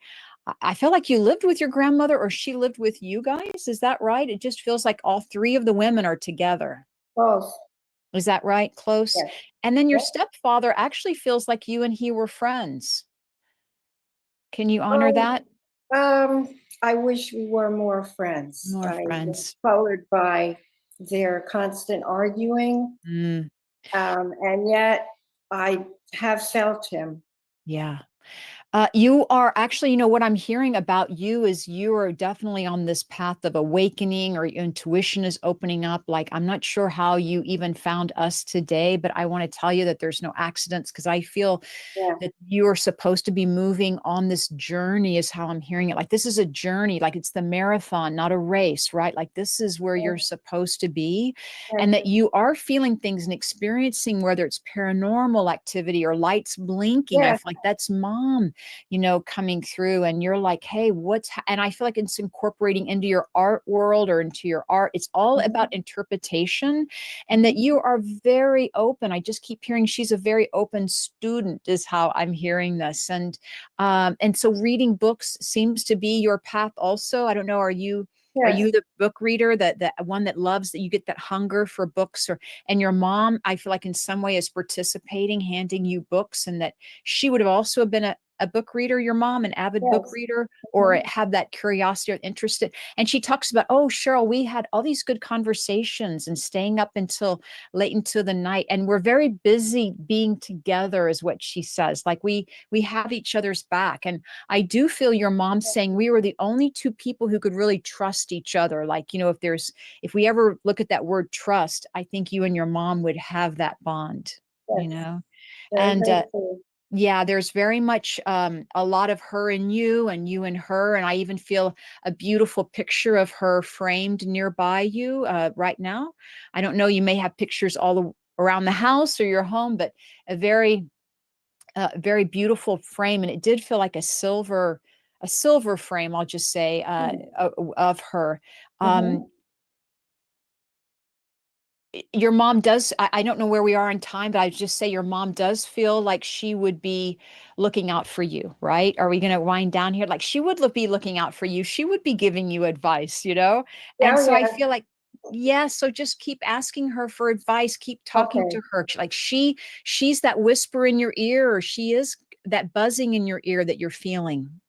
you lived with your grandmother, or she lived with you guys. Is that right? It just feels like all three of the women are together. Both. Is that right? Close. Yes. And then your Yes. stepfather actually feels like you and he were friends. Can you honor Um, that? I wish we were more friends. More I was friends. colored by their constant arguing, Mm, and yet I have felt him. yeah. You are actually, what I'm hearing about you is you are definitely on this path of awakening, or your intuition is opening up. Like, I'm not sure how you even found us today, but I want to tell you that there's no accidents, because I feel Yeah. that you are supposed to be moving on this journey, is how I'm hearing it. Like, this is a journey, like it's the marathon, not a race, right? Like, this is where you're Yes. supposed to be. Yes. And that you are feeling things and experiencing, whether it's paranormal activity or lights blinking. I Yes. feel like that's mom, coming through, and you're like, hey, and I feel like it's incorporating into your art world, or into your art. It's all Mhm. about interpretation, and that you are very open. I just keep hearing she's a very open student, is how I'm hearing this. And so reading books seems to be your path also. I don't know, are Yes. you the book reader, that one that loves, that you get that hunger for books? And your mom, I feel like in some way is participating, handing you books, and that she would have also been a book reader, your mom, an avid book Yes. reader, or have that curiosity or interest. And she talks about, oh, Cheryl, we had all these good conversations and staying up until late into the night. And we're very busy being together, is what she says. Like, we have each other's back. And I do feel your mom saying we were the only two people who could really trust each other. Like, if we ever look at that word trust, I think you and your mom would have that bond, you Yes. know? Very, And very true. yeah, there's very much a lot of her in you, and you in her. And I even feel a beautiful picture of her framed nearby you right now. I don't know, you may have pictures all around the house or your home, but a very beautiful frame. And it did feel like a silver frame, I'll just say, of her. Mm-hmm. Um, your mom does, I don't know where we are in time, but I just say your mom does feel like she would be looking out for you, right? Are we going to wind down here? Like, she would be looking out for you. She would be giving you advice. And Oh, so I yeah. feel like, yeah, so just keep asking her for advice, keep talking Okay. to her. Like, she's that whisper in your ear, or she is that buzzing in your ear that you're feeling.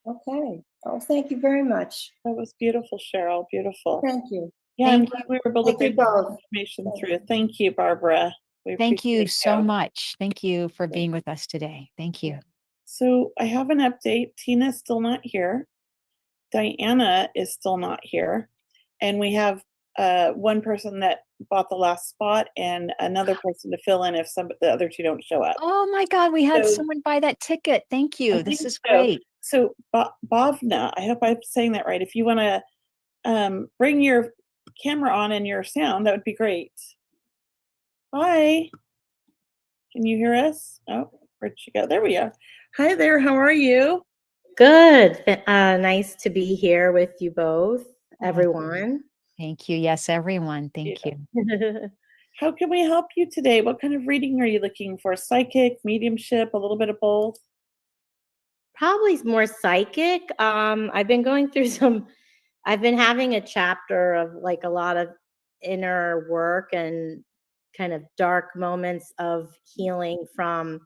Okay. Oh, thank you very much. That was beautiful, Cheryl. Beautiful. Thank you. Yeah, I'm Thank glad we were able to Thank you bring this both. information through. Thank you, Barbara. We Thank you appreciate so you. much. Thank you for being with us today. Thank you. So I have an update. Tina's still not here. Diana is still not here. And we have one person that bought the last spot, and another person to fill in if the other two don't show up. Oh my God, we had So someone buy that ticket. Thank I you. think This is so. great. So Bavna, I hope I'm saying that right. If you want to bring your camera on and your sound, that would be great. Hi. Can you hear us? Oh, where'd she go? There we are. Hi there. How are you? Good. Nice to be here with you both, Oh, everyone. thank you. Yes, everyone. Thank Yeah. you. How can we help you today? What kind of reading are you looking for? Psychic, mediumship, a little bit of both? Probably more psychic. I've been going through I've been having a chapter of like a lot of inner work and kind of dark moments of healing from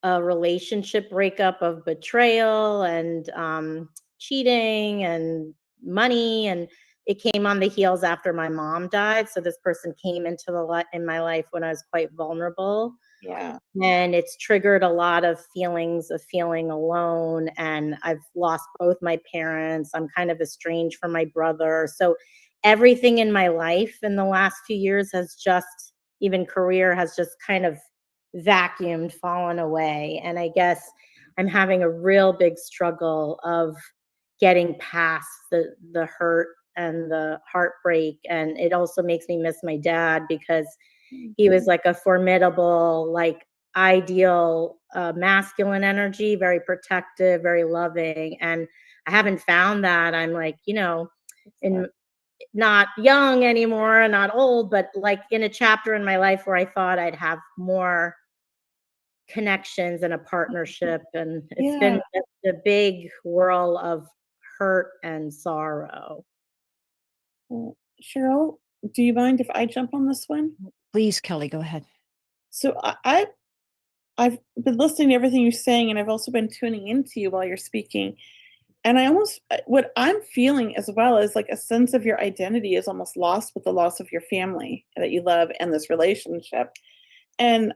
a relationship breakup, of betrayal and cheating and money. And it came on the heels after my mom died. So this person came into in my life when I was quite vulnerable. Yeah. And it's triggered a lot of feelings of feeling alone. And I've lost both my parents. I'm kind of estranged from my brother. So everything in my life in the last few years has just, even career, has just kind of vacuumed, fallen away. And I guess I'm having a real big struggle of getting past the hurt and the heartbreak. And it also makes me miss my dad, because he was like a formidable, like ideal masculine energy, very protective, very loving. And I haven't found that. I'm like, in not young anymore, not old, but like in a chapter in my life where I thought I'd have more connections and a partnership. And it's been a big whirl of hurt and sorrow. Well, Cheryl, do you mind if I jump on this one? Please, Kelly, go ahead. So I've been listening to everything you're saying, and I've also been tuning into you while you're speaking. And what I'm feeling as well is like a sense of your identity is almost lost with the loss of your family that you love and this relationship. And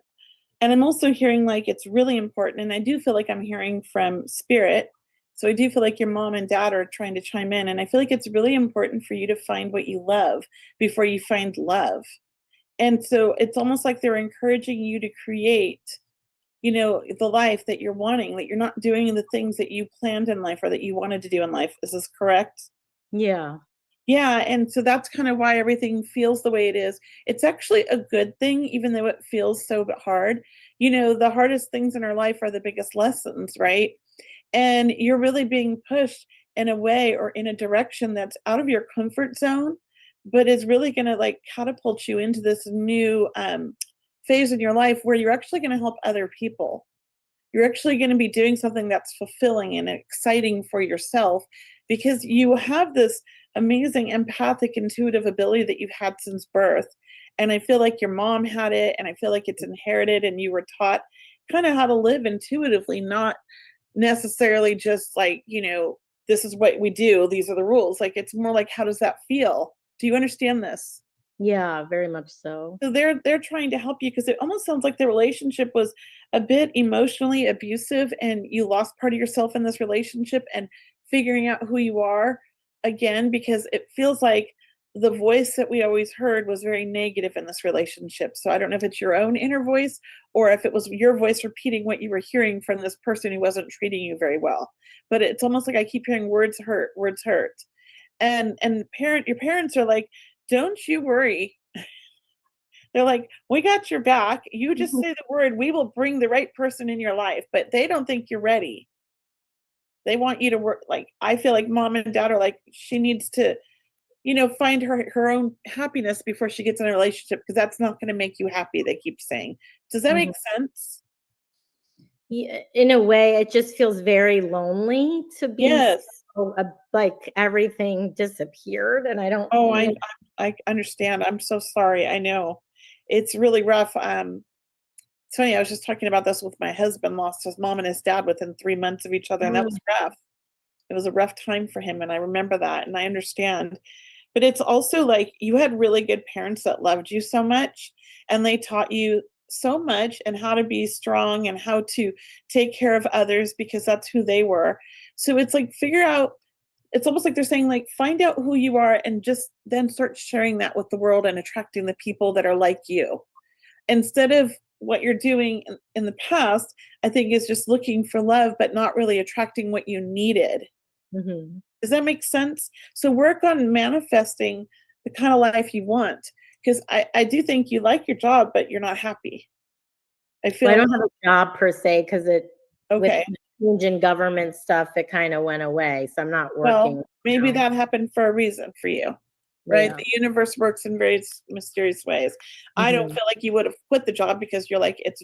I'm also hearing like it's really important. And I do feel like I'm hearing from spirit. So I do feel like your mom and dad are trying to chime in. And I feel like it's really important for you to find what you love before you find love. And so it's almost like they're encouraging you to create, the life that you're wanting, that you're not doing the things that you planned in life or that you wanted to do in life. Is this correct? Yeah. Yeah. And so that's kind of why everything feels the way it is. It's actually a good thing, even though it feels so hard. The hardest things in our life are the biggest lessons, right? And you're really being pushed in a way or in a direction that's out of your comfort zone, but is really going to like catapult you into this new phase in your life where you're actually going to help other people. You're actually going to be doing something that's fulfilling and exciting for yourself, because you have this amazing empathic, intuitive ability that you've had since birth. And I feel like your mom had it, and I feel like it's inherited, and you were taught kind of how to live intuitively, not necessarily just like, this is what we do, these are the rules. Like, it's more like, how does that feel? Do you understand this? Yeah, very much so. So they're trying to help you, because it almost sounds like the relationship was a bit emotionally abusive, and you lost part of yourself in this relationship, and figuring out who you are again, because it feels like the voice that we always heard was very negative in this relationship. So I don't know if it's your own inner voice or if it was your voice repeating what you were hearing from this person who wasn't treating you very well. But it's almost like I keep hearing words hurt, words hurt. And your parents are like, don't you worry. They're like, we got your back. You just say the word, we will bring the right person in your life. But they don't think you're ready. They want you to work. Like, I feel like mom and dad are like, she needs to, find her own happiness before she gets in a relationship, because that's not going to make you happy, they keep saying. Does that make sense? Yeah, in a way, it just feels very lonely to be like everything disappeared, and I don't. Oh, I understand. I'm so sorry. I know it's really rough. It's funny. I was just talking about this with my husband. Lost his mom and his dad within 3 months of each other, and that was rough. It was a rough time for him, and I remember that, and I understand. But it's also like you had really good parents that loved you so much, and they taught you so much, and how to be strong and how to take care of others, because that's who they were. So it's like, it's almost like they're saying, like, find out who you are and just then start sharing that with the world and attracting the people that are like you. Instead of what you're doing in the past, I think, is just looking for love, but not really attracting what you needed. Mm-hmm. Does that make sense? So work on manifesting the kind of life you want, because I do think you like your job, but you're not happy. I don't have a job per se, because okay. With change in government stuff, it kind of went away. So I'm not working. Well, maybe that happened for a reason for you, right? Yeah. The universe works in very mysterious ways. Mm-hmm. I don't feel like you would have quit the job because you're like, it's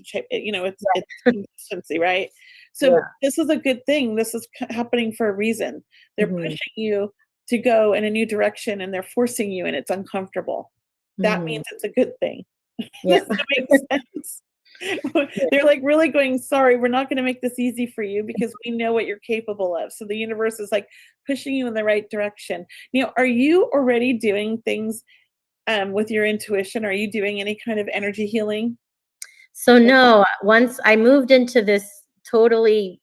consistency, right? So Yeah. this is a good thing. This is happening for a reason. They're Mhm. pushing you to go in a new direction, and they're forcing you, and it's uncomfortable. That Mhm. means it's a good thing. Yeah. Does that make sense? They're like really going, sorry, we're not going to make this easy for you because we know what you're capable of. So the universe is like pushing you in the right direction. Are you already doing things with your intuition? Are you doing any kind of energy healing? So no, once I moved into this totally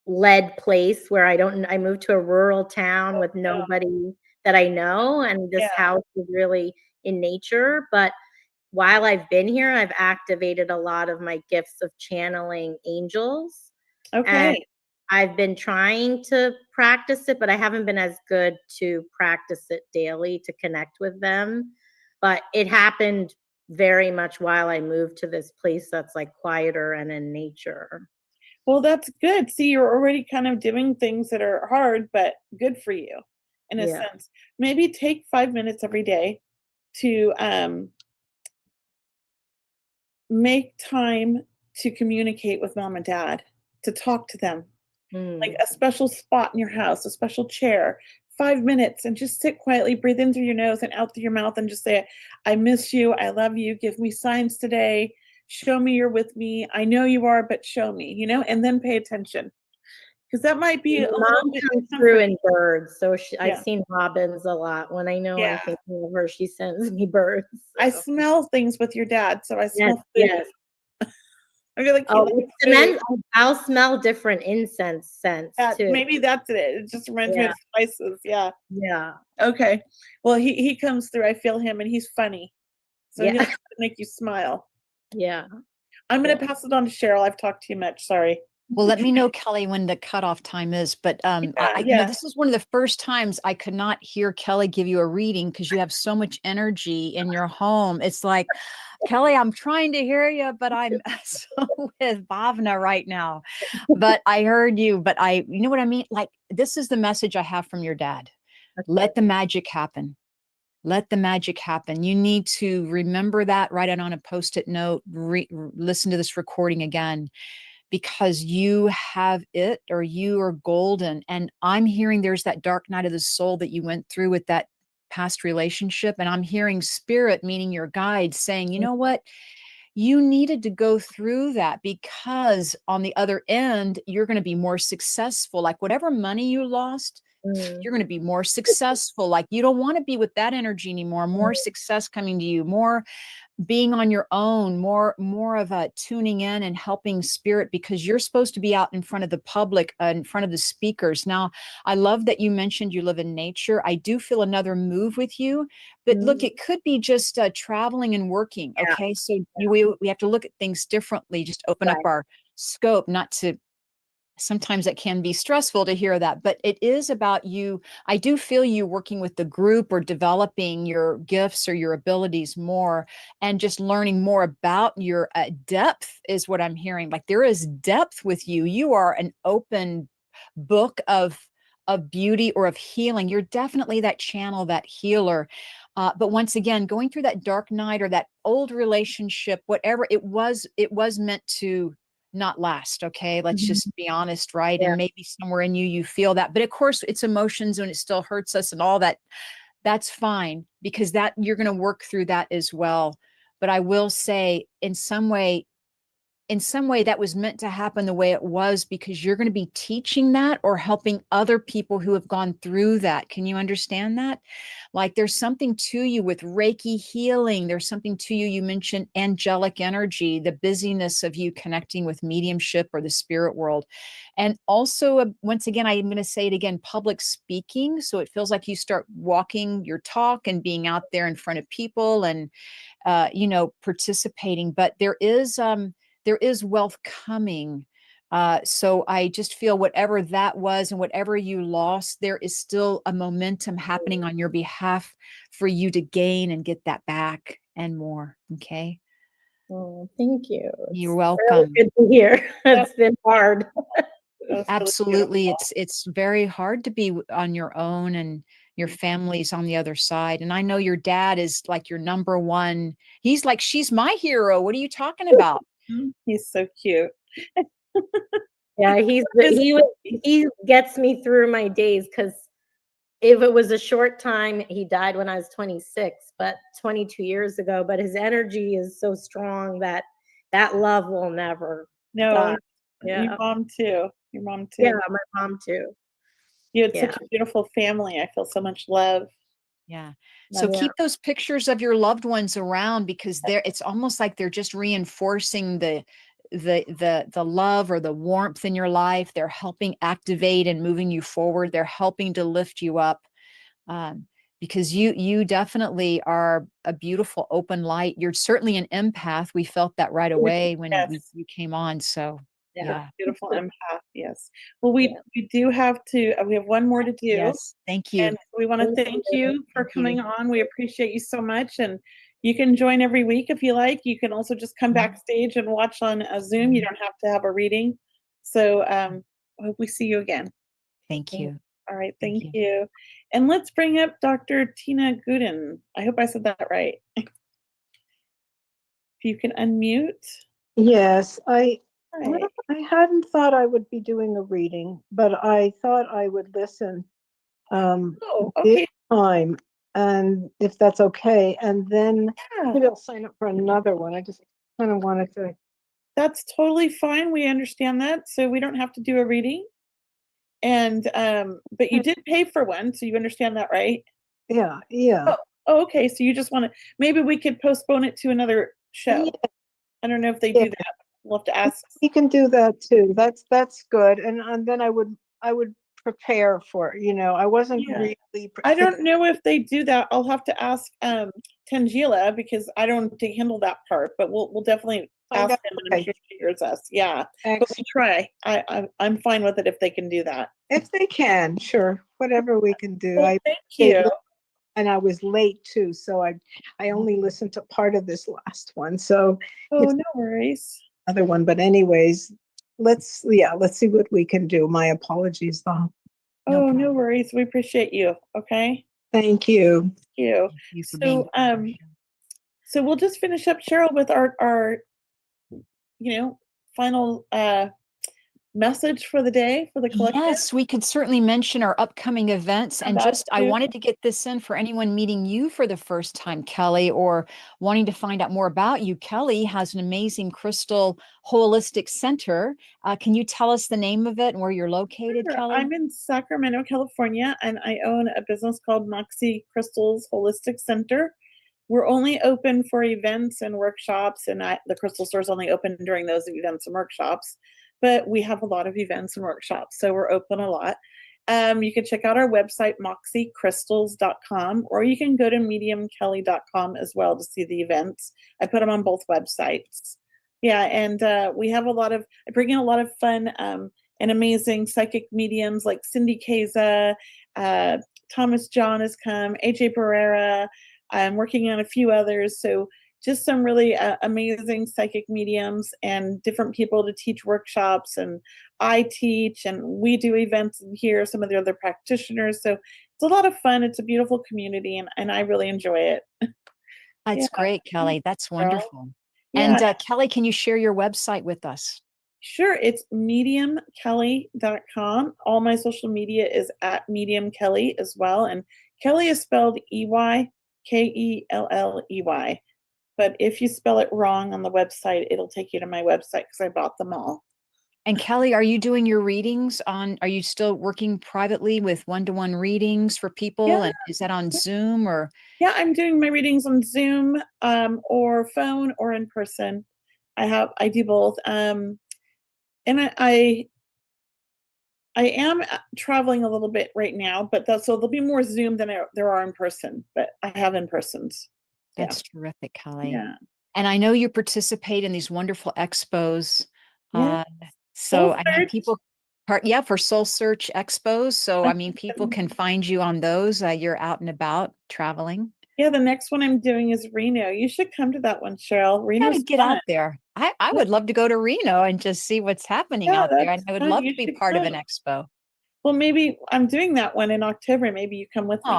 led place where I moved to a rural town with nobody that I know, and this Yeah. house is really in nature. But while I've been here, I've activated a lot of my gifts of channeling angels. And Okay. I've been trying to practice it, but I haven't been as good to practice it daily to connect with them. But it happened very much while I moved to this place that's like quieter and in nature. Well, that's good. See, you're already kind of doing things that are hard, but good for you in a Yeah. sense. Maybe take 5 minutes every day to make time to communicate with mom and dad, to talk to them. Like Mm. a special spot in your house, a special chair, 5 minutes, and just sit quietly, breathe in through your nose and out through your mouth, and just say, I miss you. I love you. Give me signs today. Show me you're with me. I know you are, but show me, and then pay attention. Because that might be My a little mom bit comes through comforting. in birds, so I've Yeah. seen robins a lot. When I know I'm Yeah. thinking of her, she sends me birds. I So. smell things with your dad, so I Yes, smell food. yes. I feel like he Oh, likes with food. cement, I'll smell different incense scents too. Maybe that's it. It just reminds me Yeah, of spices. Yeah. yeah, Okay. Well, he comes through. I feel him, and he's funny. So he'll yeah, make you smile. yeah, I'm gonna yeah. pass it on to Cheryl. I've talked too much. Sorry. Well, let me know, Kelly, when the cutoff time is. But Yeah. this is one of the first times I could not hear Kelly give you a reading because you have so much energy in your home. It's like, Kelly, I'm trying to hear you, but I'm so with Bhavna right now. But I heard you. But you know what I mean? Like, this is the message I have from your dad. Let the magic happen. Let the magic happen. You need to remember that, write it on a post-it note, listen to this recording again, because you have it, or you are golden. And I'm hearing there's that dark night of the soul that you went through with that past relationship. And I'm hearing spirit, meaning your guide, saying, you know what? You needed to go through that because on the other end, you're going to be more successful. Like whatever money you lost, Mm, you're going to be more successful. Like you don't want to be with that energy anymore. More success coming to you, more being on your own, more of a tuning in and helping spirit, because you're supposed to be out in front of the public, in front of the speakers. Now, I love that you mentioned you live in nature. I do feel another move with you, but look, mm, it could be just traveling and working. yeah, Okay, so we have to look at things differently. Just open up right. our scope, not to. Sometimes it can be stressful to hear that, but it is about you. I do feel you working with the group or developing your gifts or your abilities more, and just learning more about your depth is what I'm hearing. Like there is depth with you. You are an open book of beauty or of healing. You're definitely that channel, that healer. But once again, going through that dark night or that old relationship, whatever it was meant to not last. Okay. Let's Mhm. just be honest. Right. Yeah. And maybe somewhere in you feel that, but of course it's emotions and it still hurts us and all that. That's fine, because that you're going to work through that as well. But I will say, in some way that was meant to happen the way it was, because you're going to be teaching that or helping other people who have gone through that. Can you understand that? Like there's something to you with Reiki healing. There's something to you. You mentioned angelic energy, the busyness of you connecting with mediumship or the spirit world. And also, once again, I'm going to say it again, public speaking. So it feels like you start walking your talk and being out there in front of people and participating. But there is wealth coming. So I just feel whatever that was and whatever you lost, there is still a momentum happening on your behalf for you to gain and get that back and more. Okay. Oh, thank you. You're It's really welcome. good to hear. That's, It's been hard. that's really Absolutely. beautiful. It's very hard to be on your own, and your family's on the other side. And I know your dad is like your number one. He's like, she's my hero. What are you talking about? He's so cute. Yeah, he gets me through my days, because if it was a short time, he died when I was 26, but 22 years ago. But his energy is so strong that that love will never No, die. your Yeah. mom too. Your mom too. Yeah, my mom too. You had Yeah. such a beautiful family. I feel so much love. Yeah. Love So you. keep those pictures of your loved ones around, because it's almost like they're just reinforcing the love or the warmth in your life. They're helping activate and moving you forward. They're helping to lift you up. Because you definitely are a beautiful open light. You're certainly an empath. We felt that right away when Yes. you came on. So yeah. Beautiful empath. Yes. Well, we do we have one more to do. Yes. Thank you. And we want to thank you for Thank you. coming on. We appreciate you so much. And you can join every week if you like. You can also just come backstage and watch on a Zoom. You don't have to have a reading. So I hope we see you again. Thank you. All right. Thank you. And let's bring up Dr. Tina Gooden. I hope I said that right. If you can unmute. Yes, Hi. I hadn't thought I would be doing a reading, but I thought I would listen Oh, this okay. time, and if that's okay, and then Yeah. maybe I'll sign up for another one. I just kind of wanted to. That's totally fine. We understand that. So we don't have to do a reading. And but you did pay for one, so you understand that, right? Yeah, yeah. Oh, okay. So you just want to, maybe we could postpone it to another show. Yeah. I don't know if they Yeah. do that. We'll have to ask. You can do that too. That's good, and then I would prepare for it. I wasn't Yeah. really. I don't know if they do that. I'll have to ask Tangela, because I don't handle that part, but we'll definitely ask them, and I'm sure she hears us. Yeah. But we'll try. I'm fine with it if they can do that. If they can, sure. Whatever we can do. Well, thank you. And I was late too, so I only listened to part of this last one. So Oh, no worries. Other one, but anyways, let's see what we can do. My apologies, though. Oh, no worries. We appreciate you. Okay. Thank you. Thank you. Thank you for being So we'll just finish up, Cheryl, with our final message for the day for the collective. Yes, we could certainly mention our upcoming events, and I wanted to get this in for anyone meeting you for the first time, Kelly, or wanting to find out more about you. Kelly has an amazing crystal holistic center. Can you tell us the name of it and where you're located, Sure. Kelly? I'm in Sacramento, California, and I own a business called Moxy Crystals Holistic Center. We're only open for events and workshops, and the crystal store is only open during those events and workshops. But we have a lot of events and workshops, so we're open a lot. You can check out our website, moxycrystals.com, or you can go to mediumkelly.com as well to see the events. I put them on both websites. Yeah, and I bring in a lot of fun and amazing psychic mediums like Cindy Keza, Thomas John has come, AJ Barrera. I'm working on a few others. So just some really amazing psychic mediums and different people to teach workshops, and I teach, and we do events here, some of the other practitioners. So it's a lot of fun. It's a beautiful community, and I really enjoy it. That's great, Kelly. That's wonderful. Yeah. And Kelly, can you share your website with us? Sure. It's mediumkelly.com. All my social media is at mediumkelly as well. And Kelly is spelled EYKELLEY. But if you spell it wrong on the website, it'll take you to my website because I bought them all. And Kelly, are you doing your readings are you still working privately with one-to-one readings for people? Yeah. And is that on Zoom or? Yeah, I'm doing my readings on Zoom or phone or in person. I do both. And I am traveling a little bit right now, but so there'll be more Zoom than there are in person, but I have in persons. That's terrific, Kelly. Yeah. And I know you participate in these wonderful expos. Yeah. So I mean, people for Soul Search expos. So I mean, people can find you on those. You're out and about traveling. Yeah, the next one I'm doing is Reno. You should come to that one, Cheryl. Reno's get out there. I would love to go to Reno and just see what's happening out there. And I would love to be part of an expo. Well, maybe I'm doing that one in October. Maybe you come with me.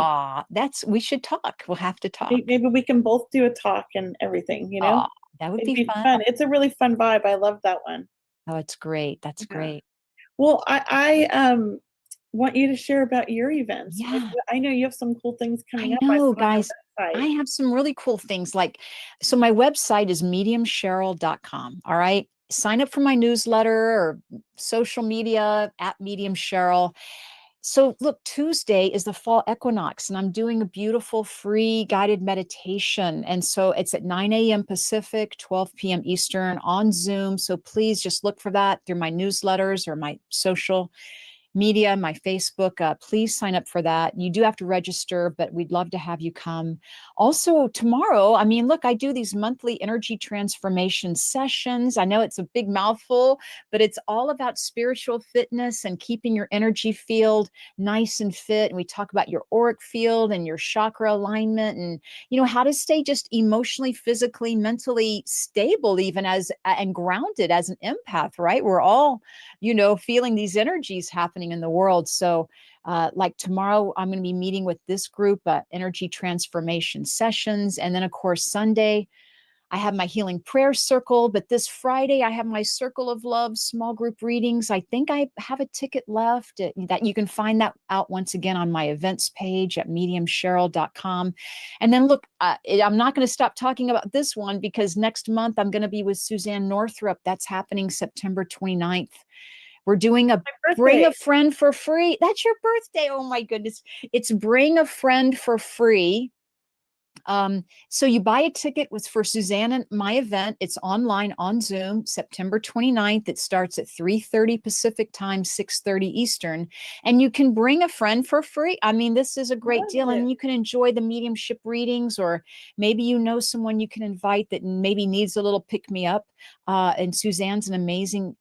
We should talk. We'll have to talk. Maybe we can both do a talk and everything, That would It'd be fun. It's a really fun vibe. I love that one. Oh, it's great. That's great. Well, I want you to share about your events. Yeah. I know you have some cool things coming I up. know, saw on your guys. website. I have some really cool things so my website is mediumcheryl.com. All right. Sign up for my newsletter or social media at Medium Cheryl. So look, Tuesday is the fall equinox, and I'm doing a beautiful free guided meditation. And so it's at 9 a.m. Pacific, 12 p.m. Eastern on Zoom. So please just look for that through my newsletters or my social media, my Facebook. Please sign up for that. You do have to register, but we'd love to have you come. Also, tomorrow, I mean, look, I do these monthly energy transformation sessions. I know it's a big mouthful, but it's all about spiritual fitness and keeping your energy field nice and fit. And we talk about your auric field and your chakra alignment and, how to stay just emotionally, physically, mentally stable, even and grounded as an empath, right? We're all, feeling these energies happening in the world. So like tomorrow, I'm going to be meeting with this group, energy transformation sessions. And then, of course, Sunday, I have my healing prayer circle. But this Friday, I have my circle of love small group readings. I think I have a ticket left that you can find that out once again on my events page at mediumcheryl.com. And then look, I'm not going to stop talking about this one because next month I'm going to be with Suzanne Northrup. That's happening September 29th. We're doing a bring a friend for free. That's your birthday. Oh my goodness. It's bring a friend for free. So you buy a ticket for Suzanne and my event. It's online on Zoom, September 29th. It starts at 3:30 Pacific time, 6:30 Eastern. And you can bring a friend for free. I mean, this is a great deal. And you can enjoy the mediumship readings, or maybe someone you can invite that maybe needs a little pick-me-up. And Suzanne's an amazing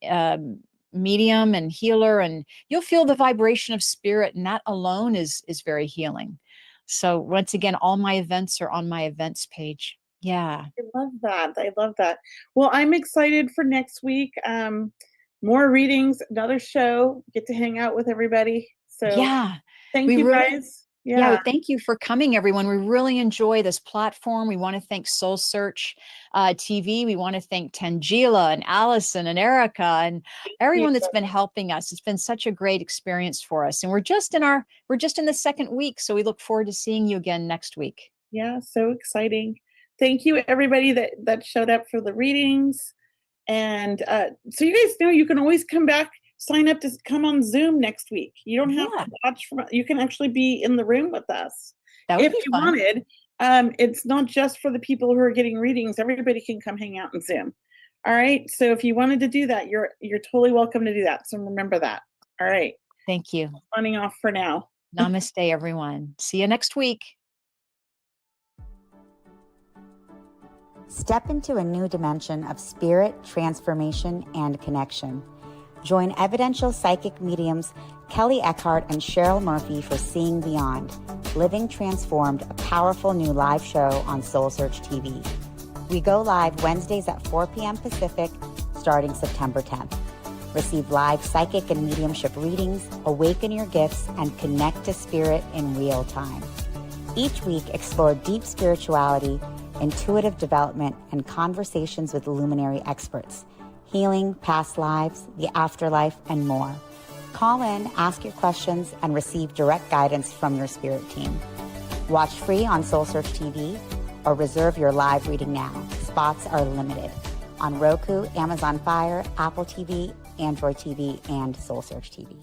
medium and healer, and you'll feel the vibration of spirit, and that alone is very healing. So once again, all my events are on my events page. Yeah. I love that. I love that. Well, I'm excited for next week. More readings, another show, get to hang out with everybody. So Yeah. thank you guys. Yeah, thank you for coming, everyone. We really enjoy this platform. We want to thank Soul Search TV. We want to thank Tangela and Allison and Erica and everyone that's been helping us. It's been such a great experience for us. And we're just in the second week. So we look forward to seeing you again next week. Yeah, so exciting. Thank you, everybody that showed up for the readings. And so you guys know you can always come back. Sign up to come on Zoom next week. You don't have to watch you can actually be in the room with us. That would if be you fun. wanted. It's not just for the people who are getting readings. Everybody can come hang out in Zoom. All right. So if you wanted to do that, you're totally welcome to do that. So remember that. All right. Thank you. Signing off for now. Namaste, everyone. See you next week. Step into a new dimension of spirit, transformation, and connection. Join evidential psychic mediums Kelly Eckhart and Cheryl Murphy for Seeing Beyond, Living Transformed, a powerful new live show on Soul Search TV. We go live Wednesdays at 4 p.m. Pacific, starting September 10th. Receive live psychic and mediumship readings, awaken your gifts, and connect to spirit in real time. Each week, explore deep spirituality, intuitive development, and conversations with luminary experts. Healing, past lives, the afterlife, and more. Call in, ask your questions, and receive direct guidance from your spirit team. Watch free on Soul Search TV or reserve your live reading now. Spots are limited on Roku, Amazon Fire, Apple TV, Android TV, and Soul Search TV.